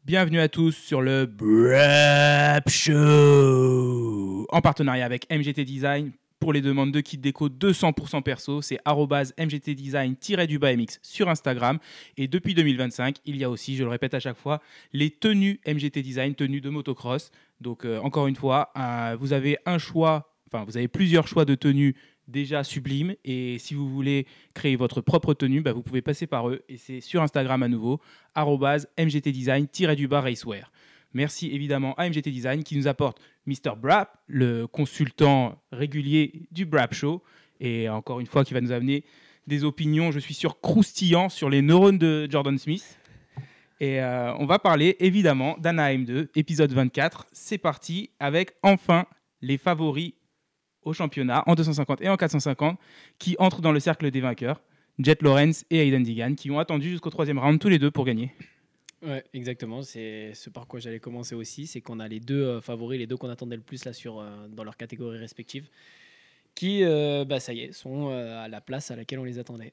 Bienvenue à tous sur le Brap Show en partenariat avec MGT Design. Pour les demandes de kit déco 200% perso, c'est @mgtdesign-mx sur Instagram. Et depuis 2025, il y a aussi, je le répète à chaque fois, les tenues MGT Design, tenues de motocross. Donc encore une fois, vous avez vous avez plusieurs choix de tenues déjà sublimes. Et si vous voulez créer votre propre tenue, vous pouvez passer par eux. Et c'est sur Instagram à nouveau, @mgtdesign-racewear. Merci évidemment à MGT Design qui nous apporte Mr. Brap, le consultant régulier du Brap Show. Et encore une fois, qui va nous amener des opinions, je suis sûr, croustillantes sur les neurones de Jordan Smith. Et on va parler évidemment d'Anaheim 2, épisode 24. C'est parti avec enfin les favoris au championnat en 250 et en 450 qui entrent dans le cercle des vainqueurs. Jet Lawrence et Hayden Deegan qui ont attendu jusqu'au troisième round tous les deux pour gagner. Ouais, exactement. C'est ce par quoi j'allais commencer aussi. C'est qu'on a les deux favoris, les deux qu'on attendait le plus là dans leurs catégories respectives, qui, ça y est, sont à la place à laquelle on les attendait.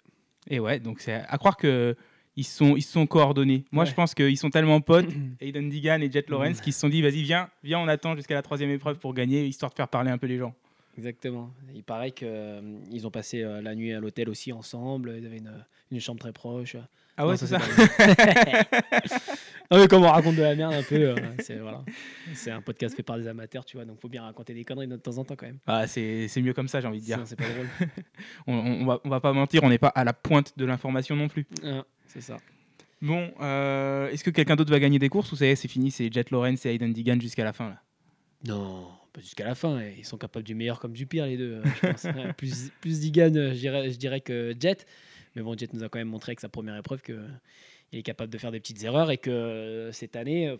Et ouais, donc c'est à croire qu'ils se sont coordonnés. Moi, je pense qu'ils sont tellement potes, Hayden Deegan et Jet Lawrence, qu'ils se sont dit, vas-y, viens, on attend jusqu'à la troisième épreuve pour gagner, histoire de faire parler un peu les gens. Exactement. Il paraît qu'ils ont passé la nuit à l'hôtel aussi ensemble. Ils avaient une chambre très proche. Ah ouais, non, c'est ça. Non, mais comme on raconte de la merde un peu, c'est un podcast fait par des amateurs, tu vois, donc faut bien raconter des conneries de temps en temps quand même. Ah, c'est mieux comme ça, j'ai envie de dire. Sinon, c'est pas drôle. on va pas mentir, on n'est pas à la pointe de l'information non plus. Ah, c'est ça. Bon, est-ce que quelqu'un d'autre va gagner des courses ou ça y est, c'est fini, c'est Jet Lawrence et Hayden Deegan jusqu'à la fin là? Non, pas jusqu'à la fin. Ils sont capables du meilleur comme du pire, les deux, je pense. plus Deegan, je dirais que Jet. Mais bon, Jet nous a quand même montré avec sa première épreuve qu'il est capable de faire des petites erreurs et que cette année,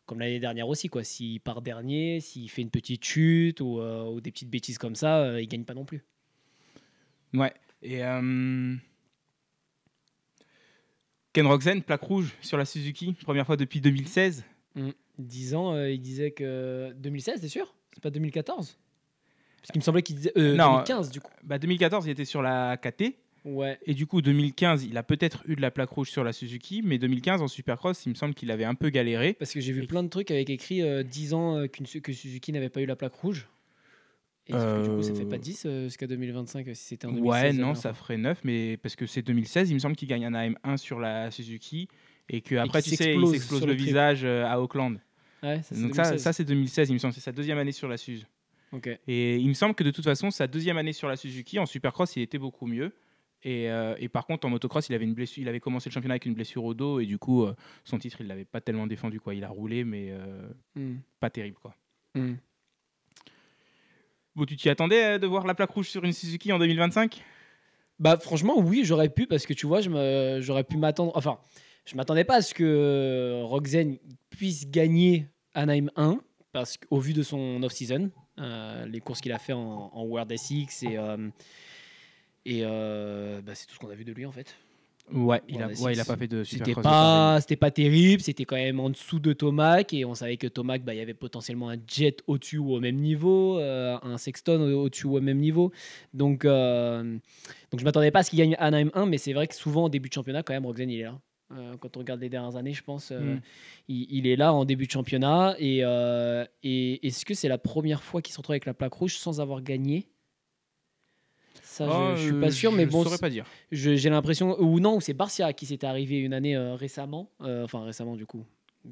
comme l'année dernière aussi, quoi, s'il part dernier, s'il fait une petite chute ou des petites bêtises comme ça, il ne gagne pas non plus. Ouais. Et Ken Roczen, plaque rouge sur la Suzuki, première fois depuis 2016. 10 ans, il disait que 2016, t'es sûr? C'est pas 2014? Parce qu'il me semblait qu'il disait non, 2015 du coup. 2014, il était sur la KT. Ouais. Et du coup, 2015, il a peut-être eu de la plaque rouge sur la Suzuki, mais 2015 en Supercross, il me semble qu'il avait un peu galéré. Parce que j'ai vu plein de trucs avec écrit 10 ans que Suzuki n'avait pas eu la plaque rouge. Et du coup, ça fait pas 10 jusqu'à 2025 si c'était en 2016. Ouais, non, ça ferait 9, mais parce que c'est 2016, il me semble qu'il gagne un AM1 sur la Suzuki et qu'après, tu sais, il s'explose le visage à Auckland. Ouais, donc ça, c'est 2016, il me semble, c'est sa deuxième année sur la Suzuki. Okay. Et il me semble que de toute façon, sa deuxième année sur la Suzuki, en Supercross, il était beaucoup mieux. Et par contre, en motocross, il avait une blessure. Il avait commencé le championnat avec une blessure au dos et du coup, son titre, il l'avait pas tellement défendu, quoi. Il a roulé, mais pas terrible, quoi. Bon, tu t'y attendais de voir la plaque rouge sur une Suzuki en 2025 ? Franchement, oui, j'aurais pu parce que tu vois, j'aurais pu m'attendre. Enfin, je m'attendais pas à ce que Roczen puisse gagner Anaheim 1 parce qu'au vu de son off-season, les courses qu'il a fait en World SX et c'est tout ce qu'on a vu de lui en fait. Ouais, il a pas fait de Supercross. C'était pas terrible, c'était quand même en dessous de Tomac et on savait que Tomac, il y avait potentiellement un Jet au-dessus ou au même niveau, un Sexton au-dessus ou au même niveau. Donc je m'attendais pas à ce qu'il gagne Anaheim 1, mais c'est vrai que souvent au début de championnat, quand même, Roczen, il est là. Quand on regarde les dernières années, je pense, il est là en début de championnat. Et est-ce que c'est la première fois qu'il se retrouve avec la plaque rouge sans avoir gagné ? Ça, je suis pas sûr, mais bon, je saurais pas dire. J'ai l'impression, ou c'est Barcia qui s'était arrivé une année récemment, récemment du coup,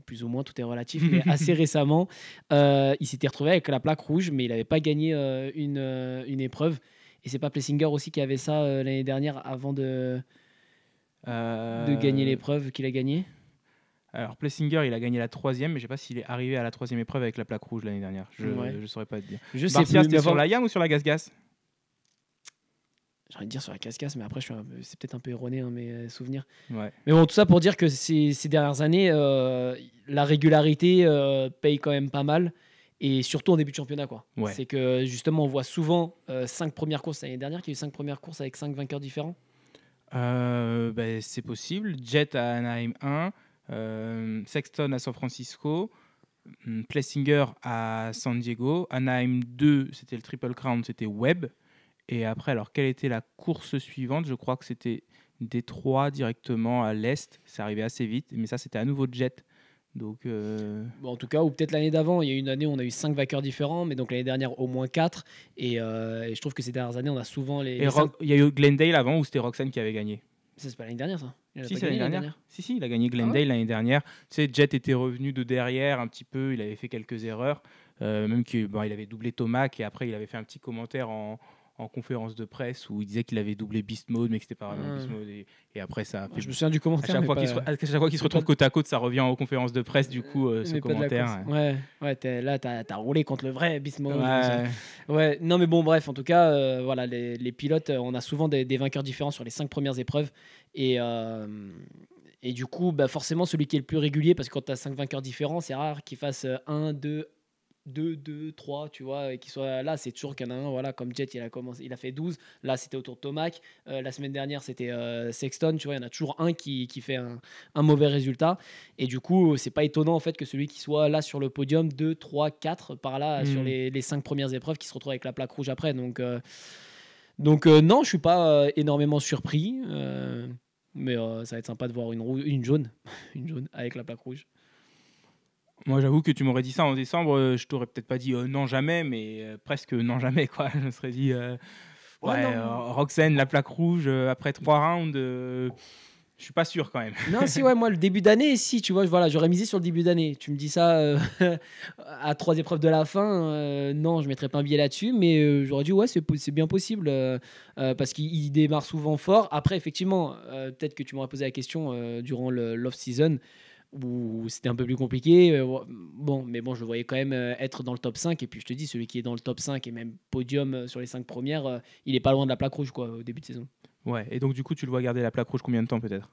plus ou moins, tout est relatif, mais assez récemment, il s'était retrouvé avec la plaque rouge, mais il n'avait pas gagné une épreuve. Et c'est pas Plessinger aussi qui avait ça l'année dernière avant de gagner l'épreuve qu'il a gagnée. Alors Plessinger, il a gagné la troisième, mais je sais pas s'il est arrivé à la troisième épreuve avec la plaque rouge l'année dernière. Je saurais pas te dire. Barcia, c'était sur la Yam ou sur la Gas-Gas ? J'ai envie de dire sur la casse-casse, mais après, c'est peut-être un peu erroné, mes souvenirs. Ouais. Mais bon, tout ça pour dire que ces dernières années, la régularité paye quand même pas mal. Et surtout en début de championnat, quoi. Ouais. C'est que justement, on voit souvent 5 premières courses l'année dernière, qu'il y a eu 5 premières courses avec 5 vainqueurs différents. C'est possible. Jet à Anaheim 1, Sexton à San Francisco, Plessinger à San Diego, Anaheim 2, c'était le Triple Crown, c'était Webb. Et après, alors, quelle était la course suivante ? Je crois que c'était Détroit directement à l'est. C'est arrivé assez vite, mais ça, c'était à nouveau Jet Donc, Bon, en tout cas, ou peut-être l'année d'avant, il y a une année où on a eu 5 vainqueurs différents, mais donc l'année dernière au moins 4. Et je trouve que ces dernières années, on a souvent et les 5. Il y a eu Glendale avant où c'était Roxanne qui avait gagné. Ça, c'est pas l'année dernière, ça. Il a Si, pas c'est l'année gagné l'année dernière. dernière. Si, il a gagné Ah ouais. Glendale l'année dernière. Tu sais, Jet était revenu de derrière un petit peu, il avait fait quelques erreurs. Même qu'il il avait doublé Tomac et après, il avait fait un petit commentaire en conférence de presse où il disait qu'il avait doublé Beast Mode, mais que c'était pas vraiment Beast Ah. Mode. Et après, ça a Moi, fait. je me souviens du À commentaire, chaque mais fois pas. à chaque fois qu'ils se mais pas retrouvent côte à côte, ça revient en conférence de presse, du coup, ce mais pas de la course. commentaire. Ouais, là, t'as roulé contre le vrai Beast Mode. Ouais. Ouais, non, mais bon, bref, en tout cas, voilà, les pilotes, on a souvent des vainqueurs différents sur les 5 premières épreuves. Et du coup, bah, forcément, celui qui est le plus régulier, parce que quand tu as 5 vainqueurs différents, c'est rare qu'il fasse 1, 2, 3, tu vois, et qu'il soit là. C'est toujours qu'il y en a un, voilà, comme Jet, il a fait 12. Là, c'était autour de Tomac. La semaine dernière, c'était Sexton. Tu vois, il y en a toujours un qui fait un mauvais résultat. Et du coup, c'est pas étonnant en fait que celui qui soit là sur le podium, 2, 3, 4 par là, sur les 5 premières épreuves, qui se retrouve avec la plaque rouge après. Donc non, je suis pas énormément surpris. Mais ça va être sympa de voir une jaune, une jaune avec la plaque rouge. Moi, j'avoue que tu m'aurais dit ça en décembre, je t'aurais peut-être pas dit non jamais, mais presque non jamais, quoi. Je me serais dit, Roxane, la plaque rouge, après 3 rounds, je suis pas sûr quand même. Non, si, ouais, moi, le début d'année, si, tu vois, voilà, j'aurais misé sur le début d'année. Tu me dis ça à 3 épreuves de la fin, non, je mettrais pas un billet là-dessus, mais j'aurais dit, ouais, c'est bien possible, parce qu'il démarre souvent fort. Après, effectivement, peut-être que tu m'aurais posé la question durant l'off-season, où c'était un peu plus compliqué. Bon, mais bon, je le voyais quand même être dans le top 5. Et puis, je te dis, celui qui est dans le top 5 et même podium sur les 5 premières, il est pas loin de la plaque rouge, quoi, au début de saison. Ouais, et donc du coup, tu le vois garder la plaque rouge combien de temps peut-être?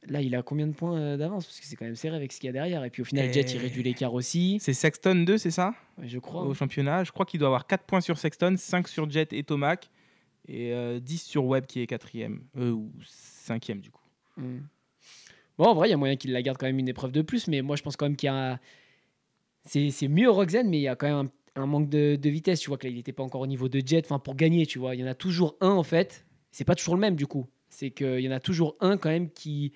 Là, il a combien de points d'avance? Parce que c'est quand même serré avec ce qu'il y a derrière. Et puis au final, Jet, il réduit l'écart aussi. C'est Sexton 2, c'est ça? Ouais, je crois. Au championnat. Je crois qu'il doit avoir 4 points sur Sexton, 5 sur Jet et Tomac, et 10 sur Webb qui est 4e, ou 5e du coup. Bon, en vrai, il y a moyen qu'il la garde quand même une épreuve de plus. Mais moi, je pense quand même qu'il y a. C'est mieux Roxanne, mais il y a quand même un manque de vitesse. Tu vois que là, il n'était pas encore au niveau de Jet. Enfin, pour gagner, tu vois. Il y en a toujours un, en fait. C'est pas toujours le même, du coup. C'est qu'il y en a toujours un, quand même, qui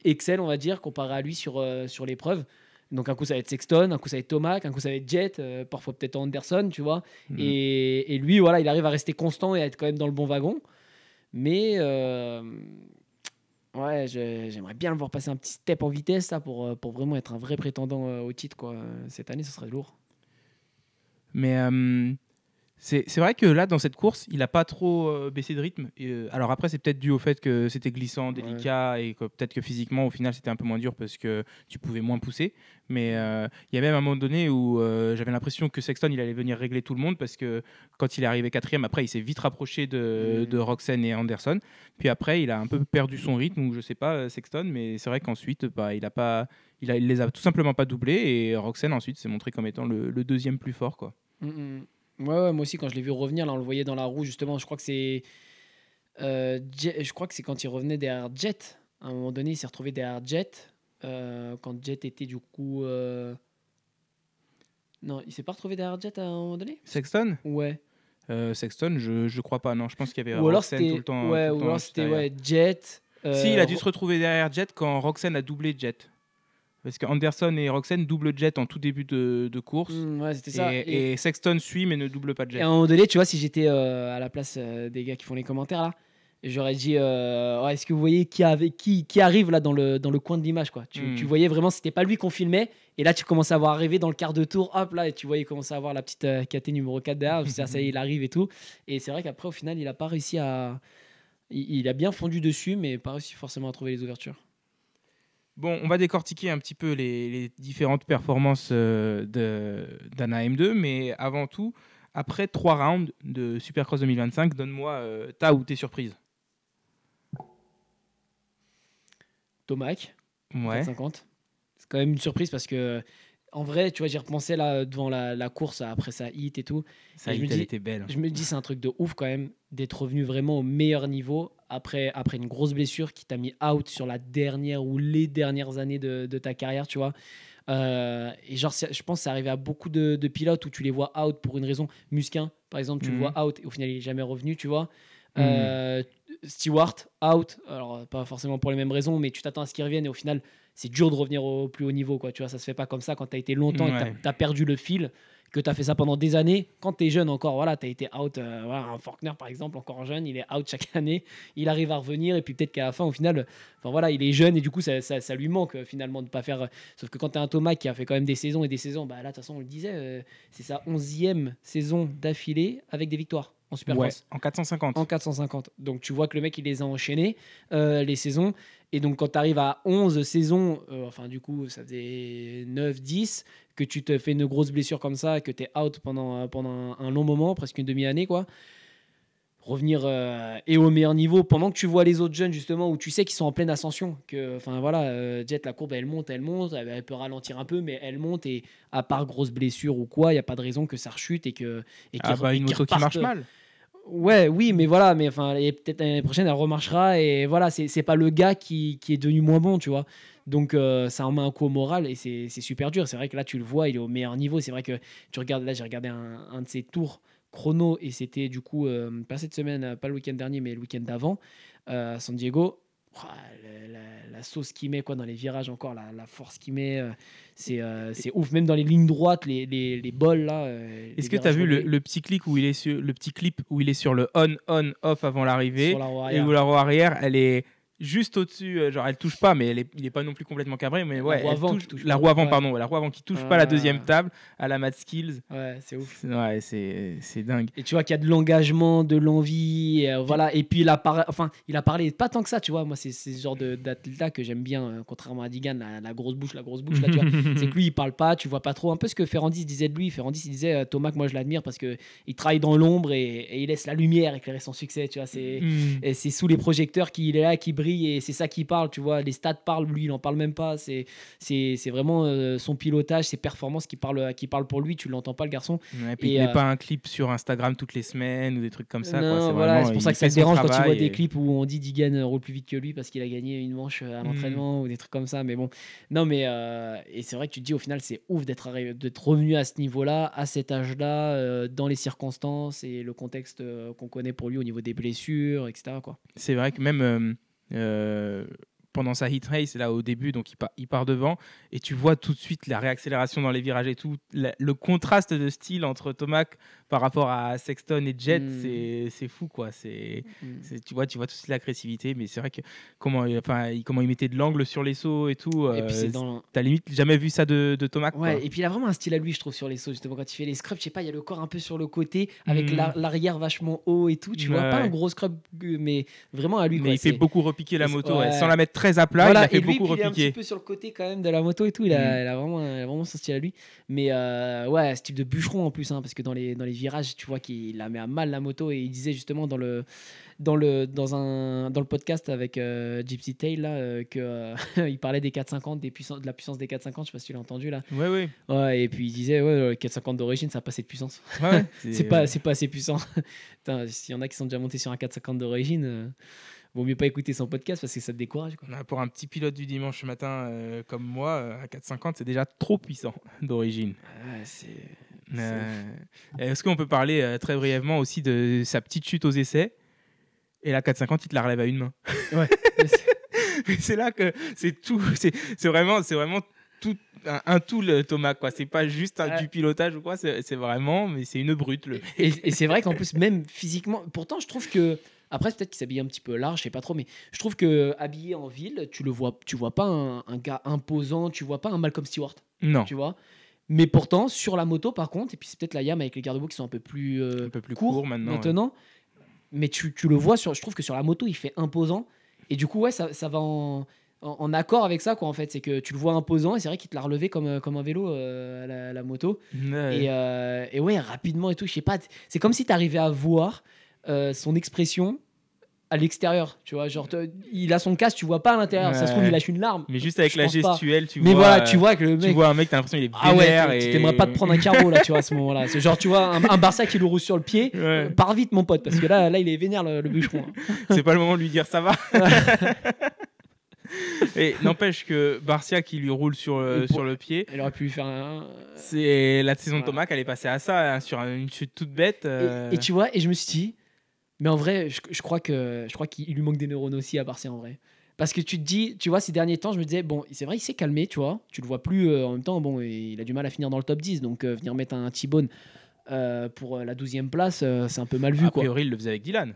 excelle, on va dire, comparé à lui sur l'épreuve. Donc, un coup, ça va être Sexton, un coup, ça va être Tomac, un coup, ça va être Jet, parfois peut-être Anderson, tu vois. Et lui, voilà, il arrive à rester constant et à être quand même dans le bon wagon. Mais ouais, j'aimerais bien le voir passer un petit step en vitesse ça, pour vraiment être un vrai prétendant au titre, quoi. Cette année, ce serait lourd. Mais c'est vrai que là, dans cette course, il n'a pas trop baissé de rythme. Et, alors après, c'est peut-être dû au fait que c'était glissant, délicat, et que peut-être que physiquement, au final, c'était un peu moins dur parce que tu pouvais moins pousser. Mais il y a même un moment donné où j'avais l'impression que Sexton, il allait venir régler tout le monde parce que quand il est arrivé 4e, après, il s'est vite rapproché de Roxanne et Anderson. Puis après, il a un peu perdu son rythme, ou je sais pas, Sexton, mais c'est vrai qu'ensuite, il les a tout simplement pas doublés, et Roxanne ensuite s'est montré comme étant le deuxième plus fort, quoi. Ouais, moi aussi, quand je l'ai vu revenir, là, on le voyait dans la roue, justement. Je crois que c'est quand il revenait derrière Jet. À un moment donné, il s'est retrouvé derrière Jet. Quand Jet était du coup. Non, il s'est pas retrouvé derrière Jet à un moment donné? Sexton? Ouais. Sexton, je crois pas, non. Je pense qu'il y avait Ou alors Roxanne tout le temps. Ouais, tout le ou temps alors juste c'était derrière. Jet. Si, il a dû se retrouver derrière Jet quand Roxanne a doublé Jet. Parce qu'Anderson et Roxanne doublent Jet en tout début de course. Ouais, c'était ça. Et Sexton suit mais ne double pas Jet. Et à un moment donné, tu vois, si j'étais à la place des gars qui font les commentaires là, j'aurais dit est-ce que vous voyez qui arrive là dans le coin de l'image, quoi. Tu voyais vraiment, c'était pas lui qu'on filmait, et là tu commençais à voir arriver dans le quart de tour, hop là, et tu voyais commencer à voir la petite KT numéro 4 derrière. Ça y est, il arrive et tout. Et c'est vrai qu'après, au final, il a pas réussi à. Il a bien fondu dessus, mais pas réussi forcément à trouver les ouvertures. Bon, on va décortiquer un petit peu les différentes performances d'Anna M2, mais avant tout, après 3 rounds de Supercross 2025, donne-moi ta ou tes surprises. Tomac, Ouais. 450. C'est quand même une surprise parce que, en vrai, tu vois, j'y repensais là devant la course après sa hit et tout. Ça, Et elle était belle. Je me dis, c'est un truc de ouf quand même d'être revenu vraiment au meilleur niveau après une grosse blessure qui t'a mis out sur la dernière ou les dernières années de ta carrière, tu vois. Et genre, je pense que c'est arrivé à beaucoup de pilotes où tu les vois out pour une raison. Musquin, par exemple, tu le vois out et au final, il n'est jamais revenu, tu vois. Stewart, out. Alors, pas forcément pour les mêmes raisons, mais tu t'attends à ce qu'il revienne et au final, c'est dur de revenir au plus haut niveau. Quoi. Tu vois, ça se fait pas comme ça quand tu as été longtemps et que tu as perdu le fil, que tu as fait ça pendant des années. Quand tu es jeune encore, voilà, tu as été out. Voilà, un Faulkner, par exemple, encore jeune, il est out chaque année. Il arrive à revenir et puis peut-être qu'à la fin, au final, voilà, il est jeune et du coup, ça lui manque finalement de pas faire. Sauf que quand tu as un Thomas qui a fait quand même des saisons et des saisons, bah, là, de toute façon, on le disait, c'est sa 11e saison d'affilée avec des victoires. En Supercross. En 450. En 450. Donc tu vois que le mec, il les a enchaînés, les saisons. Et donc quand tu arrives à 11 saisons, enfin du coup, ça faisait 9, 10, que tu te fais une grosse blessure comme ça, que tu es out pendant un long moment, presque une demi-année, quoi. Revenir et au meilleur niveau pendant que tu vois les autres jeunes, justement, où tu sais qu'ils sont en pleine ascension. Que, enfin voilà, Jet, la courbe, elle monte, elle peut ralentir un peu, mais elle monte. Et à part grosse blessure ou quoi, il n'y a pas de raison que ça rechute une moto qui marche mal. Ouais, oui, mais voilà, mais enfin, peut-être l'année prochaine, elle remarchera et voilà, c'est pas le gars qui est devenu moins bon, tu vois. Donc ça en met un coup au moral et c'est super dur. C'est vrai que là, tu le vois, il est au meilleur niveau. C'est vrai que tu regardes, là, j'ai regardé un de ses tours chrono et c'était du coup, pas cette semaine, pas le week-end dernier, mais le week-end d'avant, à San Diego. La sauce qu'il met quoi, dans les virages, encore la force qu'il met, c'est ouf. Même dans les lignes droites, les bols là. Est-ce que tu as vu le petit clip où il est sur le on-off avant l'arrivée et où la roue arrière, elle est juste au-dessus, genre elle touche pas, mais il est pas non plus complètement cabré, mais ouais, la roue avant qui touche pas la deuxième table à la Mad Skills. Ouais, c'est ouf. Ouais, c'est dingue. Et tu vois qu'il y a de l'engagement, de l'envie, voilà. Et puis il a parlé pas tant que ça, tu vois. Moi, c'est ce genre d'athlète là que j'aime bien, contrairement à Digan, la grosse bouche là, tu vois. C'est que lui, il parle pas, tu vois pas trop. Un peu ce que Ferrandis disait de lui. Ferrandis, il disait Thomas, moi je l'admire parce que il travaille dans l'ombre et il laisse la lumière éclairer son succès, tu vois. C'est sous les projecteurs qu'il est là, qui brille et c'est ça qui parle, tu vois. Les stats parlent, lui, il en parle même pas. C'est vraiment son pilotage, ses performances qui parlent pour lui. Tu l'entends pas, le garçon. Ouais, et puis il met pas un clip sur Instagram toutes les semaines ou des trucs comme ça. Non, quoi. Voilà, c'est pour ça que ça te dérange quand tu vois des clips où on dit Digan roule plus vite que lui parce qu'il a gagné une manche à l'entraînement ou des trucs comme ça. Mais bon, non, mais et c'est vrai que tu te dis au final, c'est ouf d'être revenu à ce niveau-là, à cet âge-là, dans les circonstances et le contexte qu'on connaît pour lui au niveau des blessures, etc. Quoi. C'est vrai que même pendant sa hit race, là au début, donc il part devant et tu vois tout de suite la réaccélération dans les virages et tout, le contraste de style entre Tomac par rapport à Sexton et Jet, c'est fou quoi. Tu vois tout de suite l'agressivité, mais c'est vrai que comment il mettait de l'angle sur les sauts et tout. Et puis t'as limite jamais vu ça de Tomac. Ouais, quoi. et puis il a vraiment un style à lui, je trouve, sur les sauts. Justement, quand il fait les scrubs, je sais pas, il y a le corps un peu sur le côté, avec l'arrière vachement haut et tout. Tu vois, pas un gros scrub, mais vraiment à lui. Mais il fait beaucoup repiquer la moto, ouais. sans la mettre très à plat, voilà, il a fait beaucoup repiquer. Il est un petit repiquer. peu sur le côté quand même de la moto et tout. Il a vraiment son style à lui. Mais ouais, ce type de bûcheron en plus, hein, parce que dans les virages, tu vois qu'il la met à mal la moto. Et il disait justement dans le podcast avec Gypsy Tail là, il parlait des 450, de la puissance des 450, je sais pas si tu l'as entendu là. Ouais, et puis il disait les 450 d'origine, ça n'a pas assez de puissance. Ouais, c'est pas assez puissant. S'il y en a qui sont déjà montés sur un 450 d'origine, vaut mieux pas écouter son podcast parce que ça te décourage quoi. Pour un petit pilote du dimanche matin comme moi, à 450, c'est déjà trop puissant d'origine. Est-ce qu'on peut parler très brièvement aussi de sa petite chute aux essais? Et la 450, il te la relève à une main. Ouais. C'est là que c'est tout. C'est vraiment tout un tout le Thomas quoi. C'est pas juste du pilotage ou quoi. C'est vraiment, mais c'est une brute. Et c'est vrai qu'en plus même physiquement, pourtant je trouve que après peut-être qu'il s'habille un petit peu large, je sais pas trop, mais je trouve que habillé en ville, tu vois pas un gars imposant, tu vois pas un Malcolm Stewart. Non. Tu vois. Mais pourtant sur la moto par contre, et puis c'est peut-être la Yam avec les garde-boue qui sont un peu plus courts maintenant. Ouais. Mais tu le vois je trouve que sur la moto il fait imposant et du coup ouais ça va en accord avec ça quoi en fait, c'est que tu le vois imposant et c'est vrai qu'il te l'a relevé comme un vélo la moto. Ouais. Et ouais rapidement et tout, je sais pas, c'est comme si tu arrivais à voir son expression à l'extérieur, tu vois, genre il a son casque, tu vois pas à l'intérieur, ça se trouve il lâche une larme, mais juste avec la gestuelle tu mais vois. Voilà, tu vois que le mec, tu vois un mec, t'as l'impression qu'il est vénère. Tu t'aimerais pas te prendre un carreau là, tu vois, à ce moment-là. C'est genre, tu vois, un Barça qui le roule sur le pied, pars vite mon pote, parce que là il est vénère le bûcheron. C'est pas le moment de lui dire ça va. Et n'empêche que Barcia qui lui roule sur le pied, elle aurait pu lui faire c'est la saison de Tomac, elle est passée à ça, hein, sur une chute toute bête. Et tu vois, et je me suis dit, Mais en vrai, je crois qu'il lui manque des neurones aussi à Barcia en vrai. Parce que tu te dis, tu vois, ces derniers temps, je me disais, bon, c'est vrai, il s'est calmé, tu vois. Tu le vois plus en même temps. Bon, il a du mal à finir dans le top 10. Donc, venir mettre un T-Bone pour la 12e place, c'est un peu mal vu, A quoi. priori, il le faisait avec Dylan.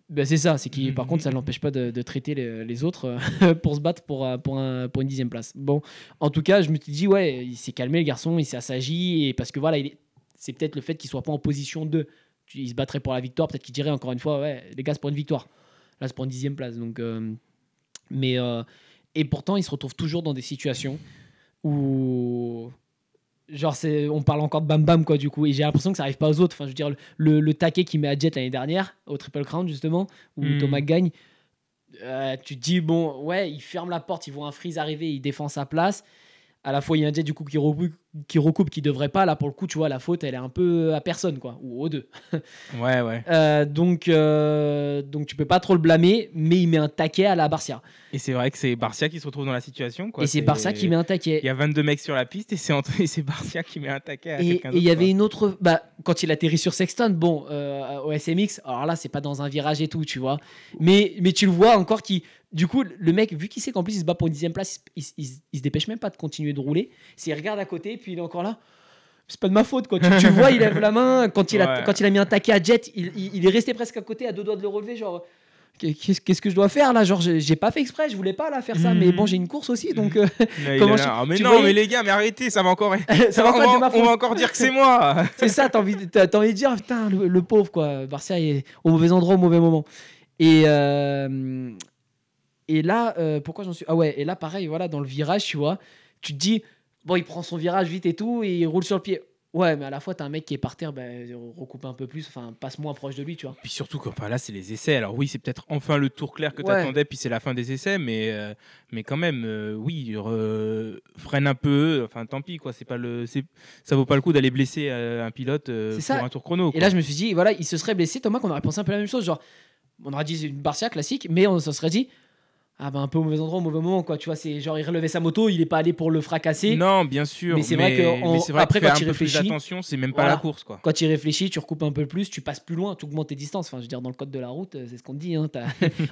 Ben, c'est ça. C'est qui, par contre, ça ne l'empêche pas de traiter les autres pour se battre pour une 10e place. Bon, en tout cas, je me suis dit, ouais, il s'est calmé, le garçon, il s'est assagi. Et parce que voilà, c'est peut-être le fait qu'il soit pas en position de. Il se battrait pour la victoire. Peut-être qu'il dirait encore une fois, ouais, les gars, c'est pour une victoire. Là, c'est pour une 10e place. Donc. Mais, et pourtant, il se retrouve toujours dans des situations où, genre, on parle encore de Bam Bam, quoi, du coup. Et j'ai l'impression que ça arrive pas aux autres. Enfin, je veux dire, le taquet qu'il met à Jet l'année dernière, au Triple Crown, justement, où Thomas gagne, tu te dis, bon, ouais, il ferme la porte, il voit un Freeze arriver, il défend sa place. À la fois, il y a un Jet, du coup, qui recoupe, qui devrait pas. Là, pour le coup, tu vois, la faute, elle est un peu à personne, quoi, ou aux deux. Ouais. Donc, tu peux pas trop le blâmer, mais il met un taquet à la Barcia. Et c'est vrai que c'est Barcia qui se retrouve dans la situation, quoi. Et c'est Barcia qui met un taquet. Il y a 22 mecs sur la piste et c'est Barcia qui met un taquet à quelqu'un d'autre. Et il y avait une autre. Bah, quand il atterrit sur Sexton, bon, au SMX, alors là, c'est pas dans un virage et tout, tu vois. Mais tu le vois encore qui. Du coup, le mec, vu qu'il sait qu'en plus il se bat pour une 10e place, il se dépêche même pas de continuer de rouler. S'il regarde à côté, puis il est encore là. C'est pas de ma faute, quoi. Tu le vois, il lève la main. Quand il a mis un taquet à Jet, il est resté presque à côté, à 2 doigts de le relever. Genre, qu'est-ce que je dois faire là? Genre, j'ai pas fait exprès, je voulais pas là faire ça, mais bon, j'ai une course aussi, donc. Mais non, mais les gars, mais arrêtez, ça va encore. On va encore dire que c'est moi. C'est ça, t'as envie de dire, putain, le pauvre, quoi. Barcia est au mauvais endroit, au mauvais moment. Et là, pourquoi j'en suis. Ah ouais, et là, pareil, voilà, dans le virage, tu vois, tu te dis. Bon, il prend son virage vite et tout, et il roule sur le pied. Ouais, mais à la fois, t'as un mec qui est par terre, recoupe un peu plus, enfin, passe moins proche de lui, tu vois. Puis surtout, là, c'est les essais. Alors oui, c'est peut-être enfin le tour clair que t'attendais, puis c'est la fin des essais, mais quand même, oui, freine un peu. Enfin, tant pis, quoi. Ça vaut pas le coup d'aller blesser un pilote pour un tour chrono, quoi. Et là, je me suis dit, voilà, il se serait blessé, Thomas, qu'on aurait pensé un peu la même chose. Genre, on aurait dit une Barcia classique, mais on se serait dit. Ah bah un peu au mauvais endroit, au mauvais moment, quoi. Tu vois, c'est genre il relevait sa moto, il est pas allé pour le fracasser. Non, bien sûr. Mais c'est vrai que après quand il réfléchit, attention, c'est même pas la course, quoi. Quand il réfléchit, tu recoupes un peu plus, tu passes plus loin, tu augmentes tes distances. Enfin, je veux dire, dans le code de la route, c'est ce qu'on te dit. Hein,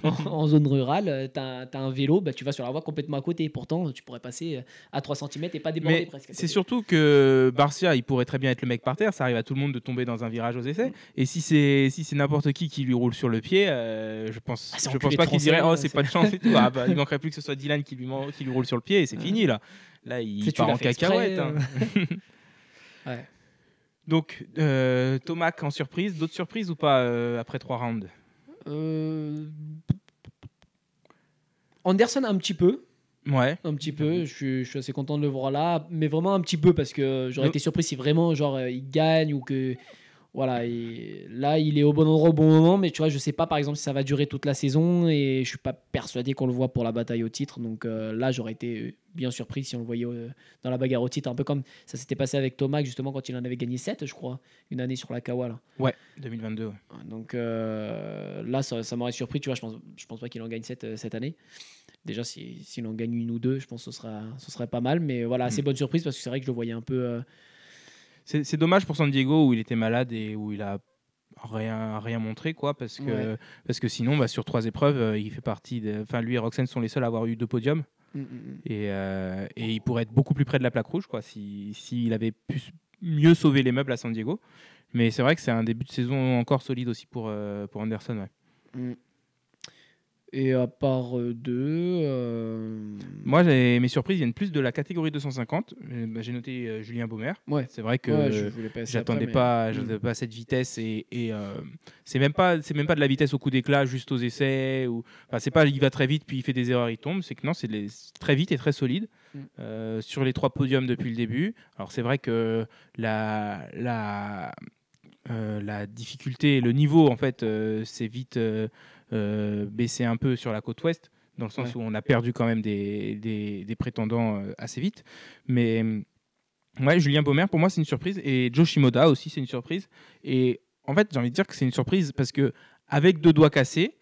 en zone rurale, t'as un vélo, bah, tu vas sur la voie complètement à côté. Pourtant, tu pourrais passer à 3 cm et pas déborder presque. C'est surtout que Barcia, il pourrait très bien être le mec par terre. Ça arrive à tout le monde de tomber dans un virage aux essais. Et si c'est n'importe qui lui roule sur le pied, je pense pas qu'il dirait oh c'est pas de chance et tout. Ah bah, il manquerait plus que ce soit Dylan qui lui roule sur le pied et c'est fini là. Là il part en cacahuète. Hein. Ouais. Donc Tomac en surprise, d'autres surprises ou pas après 3 rounds? Anderson un petit peu. Ouais. Un petit peu, je suis assez content de le voir là, mais vraiment un petit peu parce que j'aurais été surpris si vraiment genre il gagne ou que voilà, là il est au bon endroit au bon moment, mais tu vois, je sais pas par exemple si ça va durer toute la saison et je suis pas persuadé qu'on le voit pour la bataille au titre, donc là j'aurais été bien surpris si on le voyait dans la bagarre au titre, un peu comme ça s'était passé avec Tomac justement quand il en avait gagné 7 je crois, une année sur la Kawa là. Ouais, 2022. Ouais. Donc là ça m'aurait surpris, tu vois, je pense pas qu'il en gagne 7 cette année. Déjà, s'il en gagne une ou deux, je pense que ce serait pas mal. Mais voilà, assez bonne surprise parce que c'est vrai que je le voyais un peu. C'est dommage pour San Diego où il était malade et où il a rien montré, quoi, parce que sinon, sur 3 épreuves, il fait partie. Enfin, lui et Roxane sont les seuls à avoir eu 2 podiums. Et il pourrait être beaucoup plus près de la plaque rouge, quoi, s'il avait pu mieux sauver les meubles à San Diego. Mais c'est vrai que c'est un début de saison encore solide aussi pour Anderson. Ouais. Et à part moi, mes surprises viennent plus de la catégorie 250. J'ai noté Julien Baumer. Ouais. C'est vrai que j'attendais pas à cette vitesse et c'est même pas de la vitesse au coup d'éclat, juste aux essais. C'est pas il va très vite puis il fait des erreurs, il tombe. C'est que non, c'est très vite et très solide sur les 3 podiums depuis le début. Alors c'est vrai que la difficulté, le niveau en fait, c'est vite baissé un peu sur la côte ouest, dans le sens où on a perdu quand même des prétendants assez vite. Mais ouais, Julien Baumer, pour moi, c'est une surprise. Et Joe Shimoda aussi, c'est une surprise. Et en fait, j'ai envie de dire que c'est une surprise parce qu'avec 2 doigts cassés,